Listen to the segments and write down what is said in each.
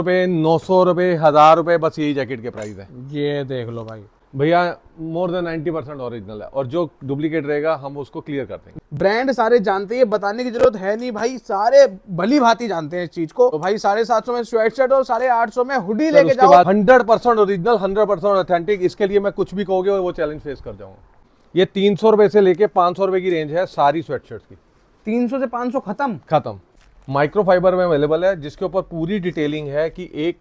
रुपए, 900 रुपए, 1000 रुपए, बस यही जैकेट के प्राइस है। ये देख लो भाई, भैया मोर देन 90% ओरिजिनल है, और जो डुप्लीकेट रहेगा हम उसको क्लियर कर देंगे। ब्रांड सारे जानते हैं, बताने की जरूरत है नहीं भाई, सारे भली भांति जानते हैं इस चीज को। तो भाई 750 में स्वेटशर्ट और 850 में हुडी लेके उसके जाओ। बाद 100% ओरिजिनल, 100% ऑथेंटिक, इसके लिए मैं कुछ भी कहोगे वो चैलेंज फेस कर जाऊंगा। ये 300 रुपए से लेके 500 रुपए की रेंज है सारी स्वेटशर्ट की। 300 से 500 खत्म। माइक्रो फाइबर में अवेलेबल है, जिसके ऊपर पूरी डिटेलिंग है कि एक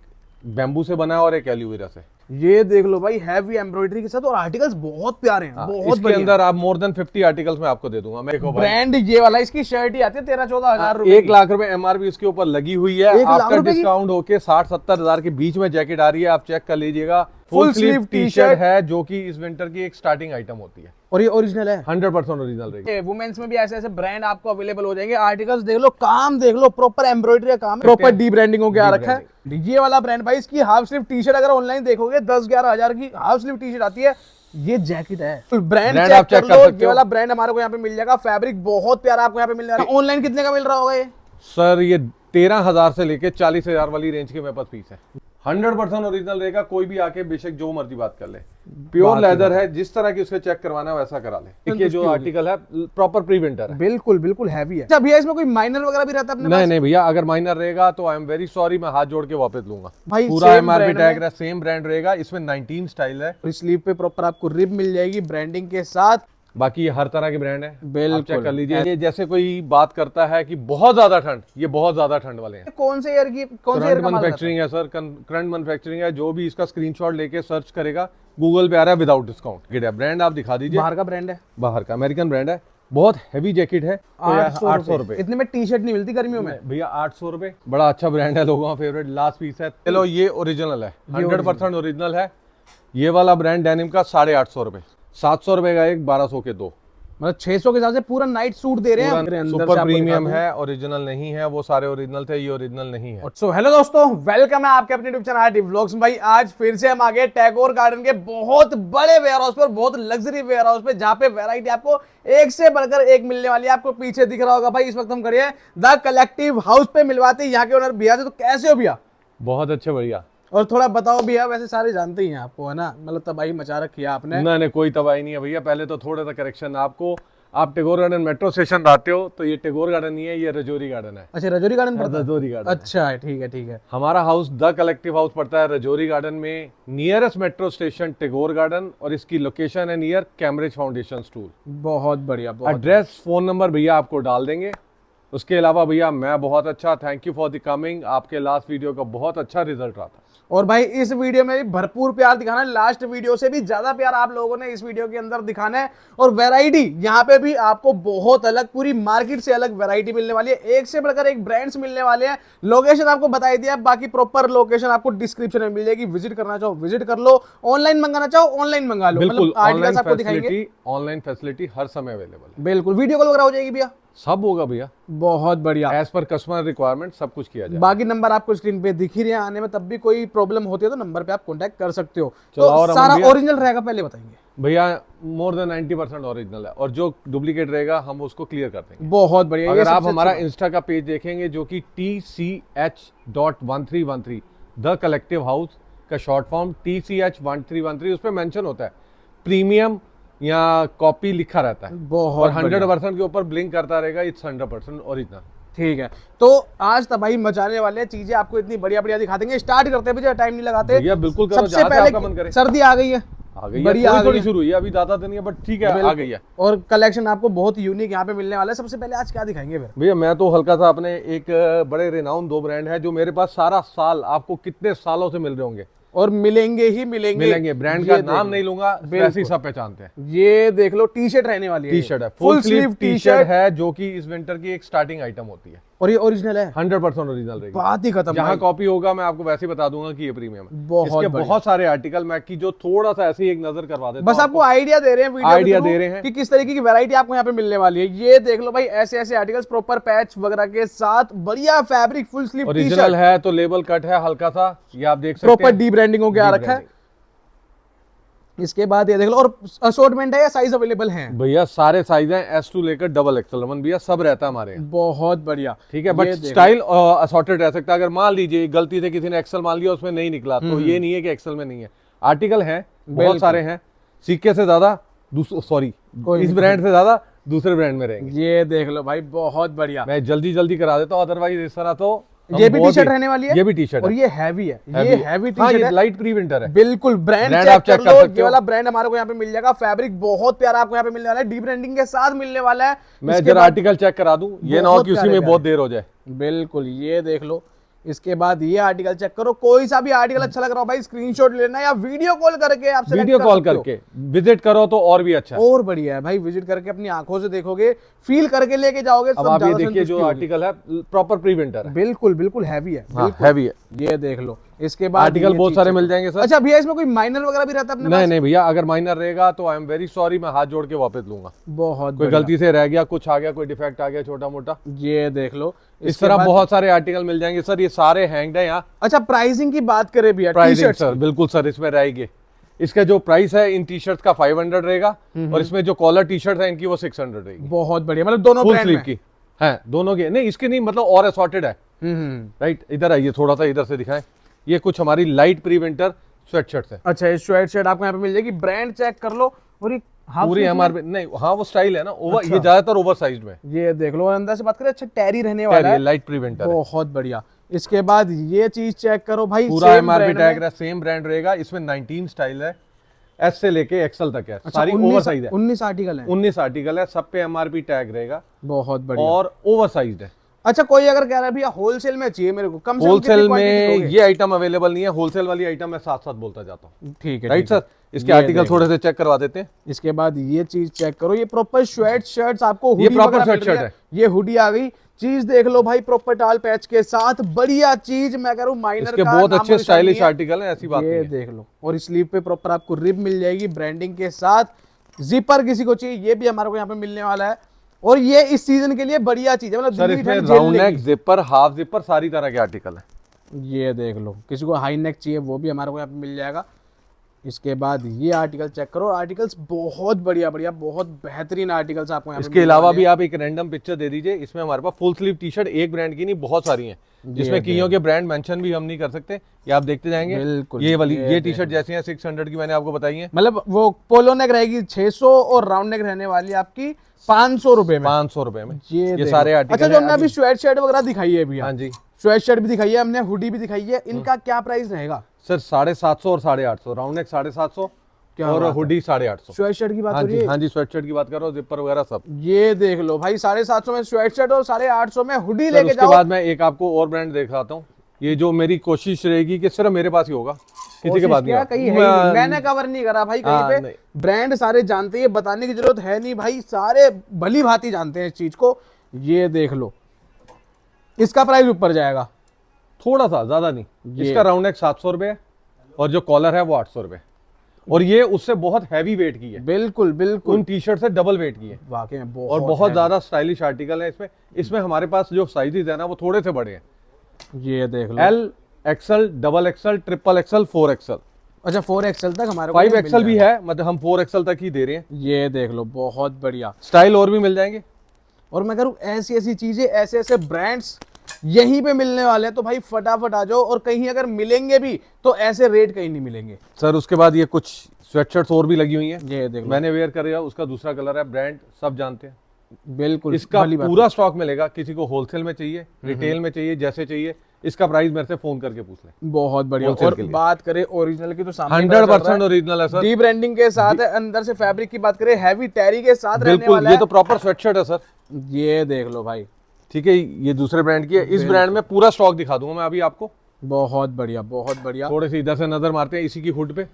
बैम्बू से बना है और एक एलोवेरा से। ये देख लो भाई, हैवी एम्ब्रॉयडरी के साथ, और आर्टिकल्स बहुत प्यारे हैं, बहुत इसके अंदर आप मोर देन 50 आर्टिकल्स में आपको दे दूंगा मैं। ब्रांड ये वाला, इसकी शर्ट ही आती है 13-14 हजार रुपए। 1 लाख रुपए एमआरपी इसके ऊपर लगी हुई है। 1 लाख आपका रुपए की? डिस्काउंट होके 60-70 हजार के बीच में जैकेट आ रही है, आप चेक कर लीजिएगा। Full full sleeve sleeve T shirt है, जो कि इस विंटर की एक स्टार्टिंग आइटम होती है, और ये ओरिजिनल है। 100% ओरिजिनल रहेगी। वुमेन्स में भी ऐसे ऐसे ब्रांड आपको अवेलेबल हो जाएंगे। आर्टिकल्स देख लो, काम देख लो, प्रॉपर एम्ब्रॉयडरी का काम, प्रॉपर डी ब्रांडिंग हो गया रखा है। ये वाला ब्रांड भाई, इसकी हाफ स्लीव टी शर्ट अगर ऑनलाइन देखोगे 10-11 हजार की हाफ स्लीव टी शर्ट आती है। ये जैकेट है, ब्रांड आप चेक check कर कर लो। सकते ये हो। वाला ब्रांड हमारे को यहाँ पे मिल जाएगा, फैब्रिक बहुत प्यारा आपको यहाँ पे मिल जाएगा। ऑनलाइन कितने का मिल रहा होगा ये? सर ये 13,000 से लेके 40,000 वाली रेंज के मेरे पास पीस है। 100% ओरिजिनल रहेगा, कोई भी आके बेशक जो मर्जी बात कर ले। प्योर लेदर है, जिस तरह की उसके चेक करवाना है वैसा करा ले। देखिए जो आर्टिकल है प्रॉपर प्री विंटर है, बिल्कुल हैवी है। अच्छा भैया, इसमें कोई माइनर वगैरह भी रहता है अपने पास? नहीं भैया, अगर माइनर रहेगा तो आई एम वेरी सॉरी, मैं हाथ जोड़ के वापस लूंगा। भाई पूरा same एमआरपी brand टैग में? सेम ब्रांड रहेगा, इसमें 19 स्टाइल है। स्लीव पे प्रॉपर आपको रिब मिल जाएगी ब्रांडिंग के साथ। बाकी ये हर तरह के ब्रांड है, बिल्कुल। आप चेक कर लीजिए। ये जैसे कोई बात करता है कि बहुत ज्यादा ठंड, ये बहुत ज्यादा ठंड वाले हैं। कौन से ईयर की, कौन से ईयर करंट का माल रहता है? मैन्युफैक्चरिंग है सर, करंट मैन्युफैक्चरिंग है। जो भी इसका स्क्रीनशॉट लेके सर्च करेगा गूगल पे आ रहा है विदाउट डिस्काउंट। ब्रांड आप दिखा दीजिए। बाहर का ब्रांड है, बाहर का अमेरिकन ब्रांड है, बहुत हैवी जैकेट है। 800 रुपए। इतने में टी शर्ट नहीं मिलती गर्मियों में भैया 800 रुपए, बड़ा अच्छा ब्रांड है, लोगों का फेवरेट। लास्ट पीस है, चलो ये ओरिजिनल है, 100% ओरिजिनल है। ये वाला ब्रांड डेनिम का 850 रुपए, 700 रुपए का एक, 1200 के दो, मतलब 600 के हिसाब से पूरा नाइट सूट दे रहे हैं। सुपर प्रीमियम है, ओरिजिनल नहीं है। वो सारे ओरिजिनल थे, ये ओरिजिनल नहीं है। सो हेलो दोस्तों, वेलकम है आपके अपने यूट्यूब चैनल आरटी व्लॉग्स में। भाई आज फिर से हम आ गए टैगोर गार्डन के बहुत बड़े वेयर हाउस पर, बहुत लग्जरी वेयर हाउस पे, जहाँ पे वैरायटी आपको एक से बढ़कर एक मिलने वाली है। आपको पीछे दिख रहा होगा भाई, इस वक्त हम खड़े हैं द कलेक्टिव हाउस पे। मिलवाते हैं यहाँ के ओनर भैया से। तो कैसे हो भैया? बहुत अच्छे, बढ़िया। और थोड़ा बताओ भैया, वैसे सारे जानते ही हैं आपको, है ना, मतलब तबाही मचा रखी है आपने। नहीं, कोई तबाही नहीं है भैया। पहले तो थोड़ा सा करेक्शन आपको, आप टैगोर गार्डन मेट्रो स्टेशन आते हो तो ये टैगोर गार्डन नहीं है, ये रजौरी गार्डन है। अच्छा, रजौरी गार्डन पड़ता है? रजौरी गार्डन। अच्छा ठीक है। हमारा हाउस द कलेक्टिव हाउस पड़ता है रजौरी गार्डन में, nearest metro station Tagore garden, और इसकी लोकेशन है नियर कैम्ब्रिज फाउंडेशन स्कूल। बहुत बढ़िया। एड्रेस, फोन नंबर भैया आपको डाल देंगे। उसके अलावा भैया मैं बहुत अच्छा, thank you for the coming. आपके लास्ट वीडियो का बहुत अच्छा रिजल्ट रहा था, और भाई इस वीडियो में भी भरपूर प्यार दिखाना है। लास्ट वीडियो से भी ज्यादा प्यार आप लोगों ने इस वीडियो के अंदर दिखाना है। और वैरायटी यहाँ पे भी आपको बहुत अलग, पूरी मार्केट से अलग वैरायटी मिलने वाली है। एक से बढ़कर एक ब्रांड्स मिलने वाले हैं। लोकेशन आपको बताई दिया, बाकी प्रॉपर लोकेशन आपको डिस्क्रिप्शन में मिल जाएगी। विजिट करना चाहो विजिट कर लो, ऑनलाइन मंगाना चाहो ऑनलाइन मंगा लो। बिल्कुल। ऑनलाइन फैसिलिटी हर समय अवेलेबल है। बिल्कुल। वीडियो कॉल वगैरह हो जाएगी भैया? सब होगा भैया, बहुत बढ़िया। एज पर कस्टमर रिक्वायरमेंट सब कुछ किया जाए। बाकी नंबर आपको स्क्रीन पे दिख ही रहे हैं, आने में तब भी कोई प्रॉब्लम होती है तो नंबर पे आप कांटेक्ट कर सकते हो। तो सारा ओरिजिनल रहेगा, पहले बताएंगे भैया। मोर देन 90% ओरिजिनल है, और जो डुप्लीकेट रहेगा हम उसको क्लियर कर देंगे। बहुत बढ़िया। अगर आप हमारा इंस्टा का पेज देखेंगे, जो कि TCH.1313 द कलेक्टिव हाउस का शॉर्ट फॉर्म, TCH1313, उस पर मेंशन होता है प्रीमियम या कॉपी लिखा रहता है। बहुत और 100% के ऊपर ब्लिंक करता रहेगा, इट्स 100% ओरिजिनल। ठीक है, तो आज तबाही मचाने वाले चीजें आपको इतनी बढ़िया बढ़िया दिखा देंगे। स्टार्ट करते हैं भैया, टाइम नहीं लगाते भैया। बिल्कुल करो, सबसे जहाँ से आपका मन पहले करे। सर्दी आ गई है, आ गई है, बढ़िया थोड़ी शुरू हुई है, अभी ज्यादा तो नहीं है, बट ठीक है, आ गई है। और कलेक्शन आपको बहुत यूनिक यहाँ पे मिलने वाला है। सबसे पहले आज क्या दिखाएंगे फिर? भैया मैं तो हल्का सा अपने एक बड़े रिनाउन 2 ब्रांड है जो मेरे पास सारा साल, आपको कितने सालों से मिल रहे होंगे, और मिलेंगे ही मिलेंगे। ब्रांड का नाम नहीं लूंगा, वैसे ही सब पहचानते हैं। ये देख लो, टी शर्ट रहने वाली है। टी शर्ट है, फुल स्लीव टी शर्ट है, जो कि इस विंटर की एक स्टार्टिंग आइटम होती है। और ये ओरिजिनल है, 100% ओरिजिनल रहेगी। बात ही खत्म। जहाँ कॉपी होगा मैं आपको वैसे ही बता दूंगा कि ये प्रीमियम है। बहुत इसके बहुत सारे आर्टिकल मैं की जो थोड़ा सा ऐसे ही एक नजर करवा देता हूं। बस आपको आइडिया दे रहे हैं, आइडिया दे रहे हैं कि किस तरीके की वैरायटी आपको यहाँ पे मिलने वाली है। ये देख लो भाई, ऐसे ऐसे आर्टिकल्स प्रॉपर पैच वगैरह के साथ, बढ़िया फैब्रिक, फुल स्लीव ओरिजिनल है, तो लेबल कट है हल्का सा, ये आप देख सकते हैं। प्रॉपर डी ब्रांडिंग हो गया रखा है। इसके बाद ये देख लो, और असॉर्टमेंट है या साइज अवेलेबल है? भैया सारे साइज हैं, एस टू लेकर डबल एक्सल रमन भैया सब रहता है हमारे यहाँ। बहुत बढ़िया। ठीक है, बट स्टाइल असॉर्टेड रह सकता है। अगर मान लीजिए गलती से किसी ने एक्सल मान लिया उसमें नहीं निकला, तो ये नहीं है कि एक्सल में नहीं है, आर्टिकल हैं बहुत सारे हैं। सीके से ज्यादा सॉरी इस ब्रांड से ज्यादा दूसरे ब्रांड में रहेंगे। ये देख लो भाई, बहुत बढ़िया। मैं जल्दी जल्दी करा देता हूँ, अदरवाइज इस तरह तो ये भी टी शर्ट रहने वाली है, ये भी टी शर्ट और ये हैवी है, ये हैवी टी शर्ट है, लाइट प्री विंटर है। बिल्कुल ब्रांड आप चेक कर लो, ये वाला ब्रांड हमारे को यहाँ पे मिल जाएगा। फैब्रिक बहुत प्यारा आपको यहाँ पे मिलने वाला है, डी ब्रांडिंग के साथ मिलने वाला है। मैं जरा आर्टिकल चेक करा दूं, ये ना हो कि उसी में बहुत देर हो जाए। बिल्कुल, ये देख लो। इसके बाद ये आर्टिकल चेक करो, कोई सा भी आर्टिकल अच्छा लग रहा हो भाई स्क्रीनशॉट लेना या वीडियो कॉल करके आप वीडियो कॉल करके विजिट करो तो और भी अच्छा है। और बढ़िया है भाई, विजिट करके अपनी आंखों से देखोगे, फील करके लेके जाओगे। अब आप ये देखिए जो आर्टिकल है प्रॉपर प्री विंटर है, बिल्कुल बिल्कुल हैवी है, हैवी है। ये देख लो। इसके बाद आर्टिकल बहुत सारे मिल जाएंगे सर। अच्छा भैया, इसमें कोई माइनर वगैरह भी रहता है अपने पास? नहीं भैया, अगर माइनर रहेगा तो आई एम वेरी सॉरी, मैं हाथ जोड़ के वापस लूंगा। बहुत कोई गलती से रह गया, कुछ आ गया, कोई डिफेक्ट आ गया छोटा मोटा, ये देख लो। इस तरह बहुत सारे आर्टिकल मिल जाएंगे सर, ये सारे हैंग्ड है यहाँ। अच्छा, प्राइसिंग की बात करें भैया, प्राइसिंग सर बिल्कुल सर इसमें रहेगी। इसका जो प्राइस है इन टी शर्ट का 500 रहेगा, और इसमें जो कॉलर टी शर्ट है इनकी वो 600 रहेगी। बहुत बढ़िया, मतलब दोनों फुल स्लीव की है, दोनों की नहीं, इसकी नहीं, मतलब और असॉर्टेड है। राइट, इधर आइए थोड़ा सा इधर से दिखाएं। ये कुछ हमारी लाइट प्री विंटर स्वेटशर्ट्स है। अच्छा, ये स्वेट शर्ट आपको यहाँ पे मिल जाएगी, ब्रांड चेक कर लो। और ये पूरी एमआरपी नहीं, हाँ वो स्टाइल है ना ओवर, ये ज्यादातर ओवर साइज में। ये देख लो, अंदर से बात करें, अच्छा टैरी रहने वाला है, लाइट प्री विंटर, बहुत बढ़िया। इसके बाद ये चीज चेक करो भाई, पूरा एमआरपी टैग है, सेम ब्रांड रहेगा। इसमें 19 स्टाइल है, एस से लेके एक्सल तक है। अच्छा, सारी ओवर साइज है, 19 आर्टिकल है, 19 आर्टिकल है, सब पे एमआरपी टैग रहेगा, बहुत बढ़िया, और ओवर साइज है। अच्छा, कोई अगर कह रहा है भैया होलसेल में चाहिए मेरे को, कम से होलसेल में ये आइटम अवेलेबल नहीं है, होलसेल वाली आइटम मैं साथ साथ बोलता जाता हूँ। ठीक है, राइट सर, इसके आर्टिकल थोड़े से चेक करवा देते हैं। इसके बाद ये चीज चेक करो, ये प्रॉपर स्वेट शर्ट्स आपको, ये प्रॉपर स्वेट शर्ट है, ये हुडी आ गई। चीज देख लो भाई, प्रॉपर टाल पैच के साथ, बढ़िया चीज। मैं कह रहा हूँ माइनर का बहुत अच्छे स्टाइलिश आर्टिकल है, ऐसी बात नहीं है। ये देख लो, और स्लीव पे प्रॉपर आपको रिब मिल जाएगी ब्रांडिंग के साथ। जिपर किसी को चाहिए, ये भी हमारे को यहाँ पे मिलने वाला है, और ये इस सीजन के लिए बढ़िया चीज है। मतलब सर इसमें round neck, zipper, half zipper, सारी तरह के आर्टिकल है। ये देख लो, किसी को हाई नेक चाहिए वो भी हमारे को यहाँ पे मिल जाएगा। इसके बाद ये आर्टिकल चेक करो, आर्टिकल्स बहुत बढ़िया बढ़िया, बहुत बेहतरीन आर्टिकल्स आपको यहाँ पे। इसके अलावा भी आप एक रैंडम पिक्चर दे दीजिए, इसमें हमारे पास फुल स्लीव टी शर्ट एक ब्रांड की नहीं बहुत सारी हैं, जिसमें कीयों के ब्रांड मेंशन भी हम नहीं कर सकते, ये आप देखते जाएंगे। बिल्कुल, ये वाली ये टी शर्ट जैसी है 600 की मैंने आपको बताई है, मतलब वो पोलो नेक रहेगी 600 और राउंड नेक रहने वाली आपकी 500 रुपए में, 500 रुपए में। ये सारे आर्टिकल। अच्छा, जो हमने अभी स्वेट शर्ट वगैरह दिखाई है भैया, हाँ जी, स्वेट शर्ट भी दिखाई है हमने, हुडी भी दिखाई है, इनका क्या प्राइस रहेगा? सर 750 और 850, राउंड नेक 750 और हुडी 850। स्वेट शर्ट की बात हो रही है? हाँ जी, स्वेट शर्ट की बात करो, जिपर वगैरह सब। ये देख लो भाई, 750 में स्वेट शर्ट और 850 में हुडी लेके उसके बाद मैं एक आपको और ब्रांड दिखाता हूँ। ये जो मेरी कोशिश रहेगी कि सिर्फ मेरे पास ही होगा, किसी के पास नहीं, कहीं है नहीं। मैंने कवर नहीं करा भाई कहीं पे, ब्रांड सारे जानते हैं, बताने की जरूरत है नहीं भाई, सारे भली भांति जानते हैं इस चीज को। ये देख लो, इसका प्राइस ऊपर जाएगा थोड़ा सा, ज्यादा नहीं। इसका राउंड नेक 700 रुपए है, और जो कॉलर है वो 800 रुपए, और ये उससे बहुत हैवी वेट की है। बिल्कुल बिल्कुल, उन टी शर्ट से डबल वेट की है वाकई में, और बहुत ज्यादा स्टाइलिश आर्टिकल है इसमें। इसमें हमारे पास जो साइजेस है ना वो थोड़े से बड़े हैं। ये देख लो, एल, axle, double axle, triple axle, 4 axle. अच्छा, 4 एक्सल तक हमारे 5 एक्सल भी है, मतलब हम 4 एक्सल तक ही दे रहे हैं। ये देख लो, बहुत बढ़िया स्टाइल और भी मिल जाएंगे। और मैं करूँ ऐसी ऐसी चीजें, ऐसे ऐसे ब्रांड्स यहीं पे मिलने वाले हैं, तो भाई फटाफट आ जाओ। और कहीं अगर मिलेंगे भी तो ऐसे रेट कहीं नहीं मिलेंगे सर। उसके बाद ये कुछ स्वेटशर्ट्स और भी लगी हुई हैं, ये देख लो, मैंने वेयर कर रहा, उसका दूसरा कलर है, ब्रांड सब जानते हैं। बिल्कुल, इसका पूरा स्टॉक मिलेगा, किसी को होलसेल में चाहिए, रिटेल में चाहिए, जैसे चाहिए। इसका प्राइस मेरे से फोन करके पूछ लें। बहुत बढ़िया। और बात करें ओरिजिनल की तो सामने 100% ओरिजिनल है सर, डी ब्रांडिंग के साथ है। अंदर से फैब्रिक की बात करें, हैवी टैरी के साथ रहने वाला है। ये तो प्रॉपर स्वेटशर्ट है सर। ये देख लो भाई, ठीक है, ये दूसरे ब्रांड की है। इस ब्रांड में पूरा स्टॉक दिखा दूंगा मैं अभी आपको। बहुत बढ़िया, बहुत बढ़िया। थोड़े से इधर से नजर मारते हैं इसी की हुड पे।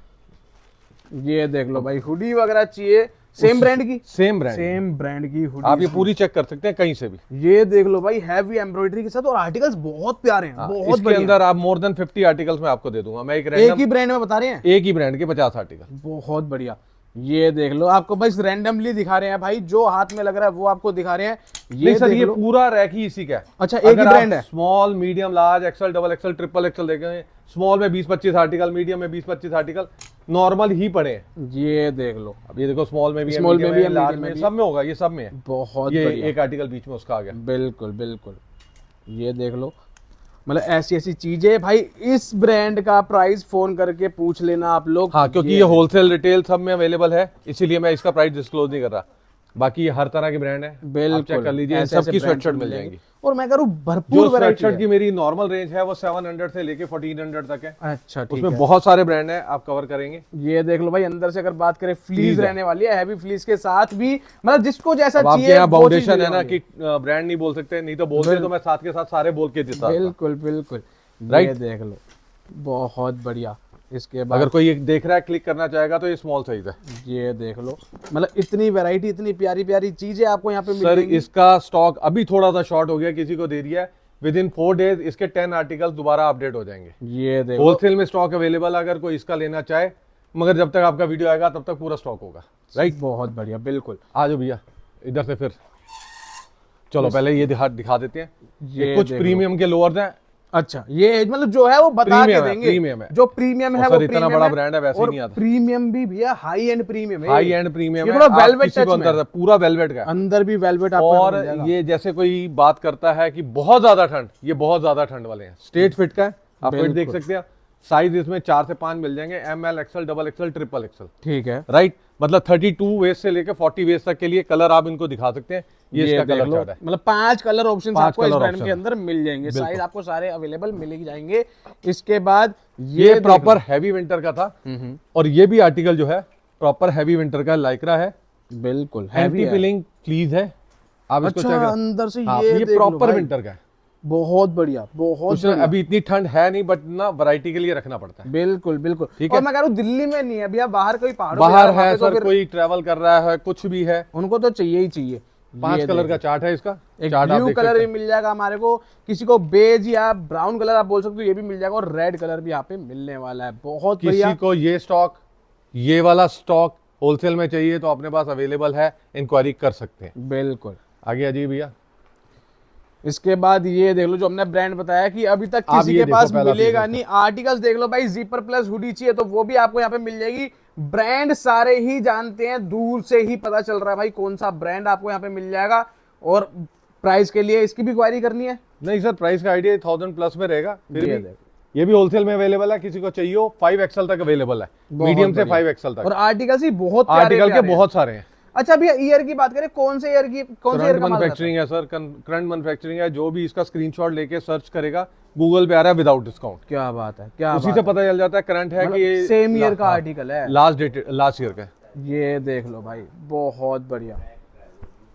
ये देख लो भाई, हुडी वगैरह चाहिए, सेम ब्रांड की, सेम ब्रांड की हुडी आप ये पूरी चेक कर सकते हैं कहीं से भी। ये देख लो भाई, हैवी एम्ब्रॉयडरी के साथ, और आर्टिकल्स बहुत प्यारे हैं, बहुत इसके अंदर आप मोर देन 50 आर्टिकल्स में आपको दे दूंगा मैं। एक ही ब्रांड में बता रहे हैं, एक ही ब्रांड के 50 आर्टिकल। बहुत बढ़िया। ये देख लो, आपको बस रैंडमली दिखा रहे हैं भाई, जो हाथ में लग रहा है वो आपको दिखा रहे हैं। ये सर, ये पूरा रैक ही इसी का है। अच्छा, एक ही ब्रांड है? Small, medium, large, XL, double axle, triple XL देखेंगे। स्मॉल में 20-25 आर्टिकल, मीडियम में 20-25 आर्टिकल, नॉर्मल ही पड़े हैं। ये देख लो, अब ये देखो स्मॉल में भी है, Small medium में भी है, लार्ज medium में में भी सब में होगा, ये सब में है। बहुत ये बढ़िया। एक आर्टिकल बीच में उसका आ गया। बिल्कुल बिल्कुल, ये देख लो, मतलब ऐसी ऐसी चीजें भाई। इस ब्रांड का प्राइस फोन करके पूछ लेना आप लोग। हाँ, क्योंकि ये होलसेल रिटेल सब में अवेलेबल है, इसीलिए मैं इसका प्राइस डिस्क्लोज नहीं कर रहा। बाकी ये हर तरह के ब्रांड है, आप चेक कर लीजिए, इन ऐसे ऐसे सबकी brand स्वेटशर्ट मिल मिल जाएंगे। जाएंगी। और मैं करूँ जो भरपूर वैरायटी स्वेटशर्ट है। की मेरी नॉर्मल रेंज है वो 700 से लेके 1400 तक है। अच्छा ठीक उसमें है। बहुत सारे ब्रांड है, आप कवर करेंगे। ये देख लो भाई, अंदर से अगर बात करें फ्लीज फ्लीज है। रहने वाली है, हैवी फ्लीज के साथ भी, मतलब जिसको जैसा अब आपके चाहिए यहाँ वो चीज फाउंडेशन मिलने है ना वाली कि ब्रांड नहीं बोल सकते, नहीं तो बोलते तो मैं साथ के साथ सारे बोल के देता। बिल्कुल बिल्कुल। Right? ये देख लो, बहुत बढ़िया। इसके बाद अगर कोई देख रहा है, क्लिक करना चाहेगा तो ये स्मॉल साइज है। ये देख लो, मतलब इतनी वैरायटी, इतनी प्यारी प्यारी चीजें आपको यहाँ पे सर मिलेंगी। इसका स्टॉक अभी थोड़ा सा शॉर्ट हो गया, किसी को दे दिया है। विद इन 4 डेज इसके 10 आर्टिकल दोबारा अपडेट हो जाएंगे। ये देखो, होलसेल में स्टॉक अवेलेबल, अगर कोई इसका लेना चाहे, मगर जब तक आपका वीडियो आएगा तब तक पूरा स्टॉक होगा। राइट, बहुत बढ़िया। बिल्कुल, आ जाओ भैया इधर से फिर। चलो पहले ये दिखा देते हैं। ये कुछ देख लो। प्रीमियम के लोअर्स हैं। अच्छा, ये मतलब जो है वो बता के प्रीमियम है, देंगे। प्रीमियम है। जो प्रीमियम है और वो सर इतना प्रीमियम बड़ा है। ब्रांड है, वैसे ही नहीं आता। प्रीमियम भी भैया हाई एंड प्रीमियम है। हाई एंड प्रीमियम ये है। थोड़ा आप वेलवेट किसी को टच में अंदर पूरा वेलवेट का है। अंदर भी वेलवेट आपको और मिल जाएगा। ये जैसे कोई बात करता है कि बहुत ज्यादा ठंड, ये बहुत ज्यादा ठंड वाले हैं। स्ट्रेट फिट का है, आप फिट देख बिल्कुल। सकते हैं। साइज इसमें 4 से 5 मिल जाएंगे, ML, XL, XXL, XXL। ठीक है, राइट, मतलब 32 वेस्ट से लेकर 40 वेस्ट तक के लिए कलर आप इनको दिखा सकते हैं। ये इसका देख कलर लो, चार्ट है। मतलब 5 कलर ऑप्शन 5 आपको इस कलर ब्रांड option के है। अंदर मिल जाएंगे। बिल्कुल। साइज आपको सारे अवेलेबल मिल ही जाएंगे। इसके बाद ये देख प्रॉपर लो। हैवी विंटर का था। और ये भी आर्टिकल जो है प्रॉपर हैवी विंटर का लाइक्रा है। बिल्कुल एंटी हैवी है। पिलिंग फ्लीज है। आप इसको अच्छा, चेक करें। अंदर से हाँ, ये ये देख लो प्रॉपर भाई। विंटर का है। बहुत बढ़िया, बहुत उसमें बढ़िया। अभी इतनी ठंड है नहीं, बट ना वैरायटी के लिए रखना पड़ता है। बिल्कुल बिल्कुल। ठीक और है। मैं कह रहा हूँ दिल्ली में नहीं है भैया, बाहर कोई पहाड़ों पे बाहर जा रहा है वहाँ पे तो सर, फिर कोई ट्रैवल कर रहा है, कुछ भी है। उनको तो चाहिए ही चाहिए। 5 कलर का चार्ट है इसका। एक चार्ट आप ब्लू देख कलर सकते भी हैं। मिल जाएगा हमारे को, किसी को बेज या ब्राउन कलर आप बोल सकते हो, ये भी मिल जाएगा। और रेड कलर भी यहाँ पे मिलने वाला है। बहुत बढ़िया। किसी को ये स्टॉक, ये वाला स्टॉक होलसेल में चाहिए तो अपने पास अवेलेबल है, इंक्वायरी कर सकते हैं। बिल्कुल। आगे अजीब भैया, इसके बाद ये देख लो, जो हमने ब्रांड बताया कि अभी तक आप किसी ये के देखो पास पहला मिलेगा पीस नहीं। आर्टिकल्स देख लो भाई, जीपर प्लस हुडी चाहिए तो वो भी आपको यहाँ पे मिल जाएगी। ब्रांड सारे ही जानते हैं, दूर से ही पता चल रहा है भाई कौन सा ब्रांड आपको यहाँ पे मिल जाएगा। और प्राइस के लिए इसकी भी क्वारी करनी है। नहीं सर, प्राइस का आइडिया 1000 प्लस में रहेगा। फिर ये भी देखो। ये भी होलसेल में अवेलेबल है, किसी को चाहिए हो 5XL तक अवेलेबल है, बहुत मीडियम से बढ़िया। 5XL तक। और आर्टिकल्स ही बहुत प्यारे आर्टिकल के प्यारे हैं। बहुत सारे हैं। अच्छा भैया, ईयर की बात करें, कौन से ईयर की, कौन से ईयर करंट का माल रहता है? मैन्युफैक्चरिंग है सर, करंट मैन्युफैक्चरिंग है। जो भी इसका स्क्रीनशॉट लेके सर्च करेगा, गूगल पे आ रहा है विदाउट डिस्काउंट। क्या बात है, क्या उसी से पता चल जाता है करंट है कि ये सेम ईयर का आर्टिकल है। लास्ट ईयर का है। ये देख लो भाई, बहुत बढ़िया।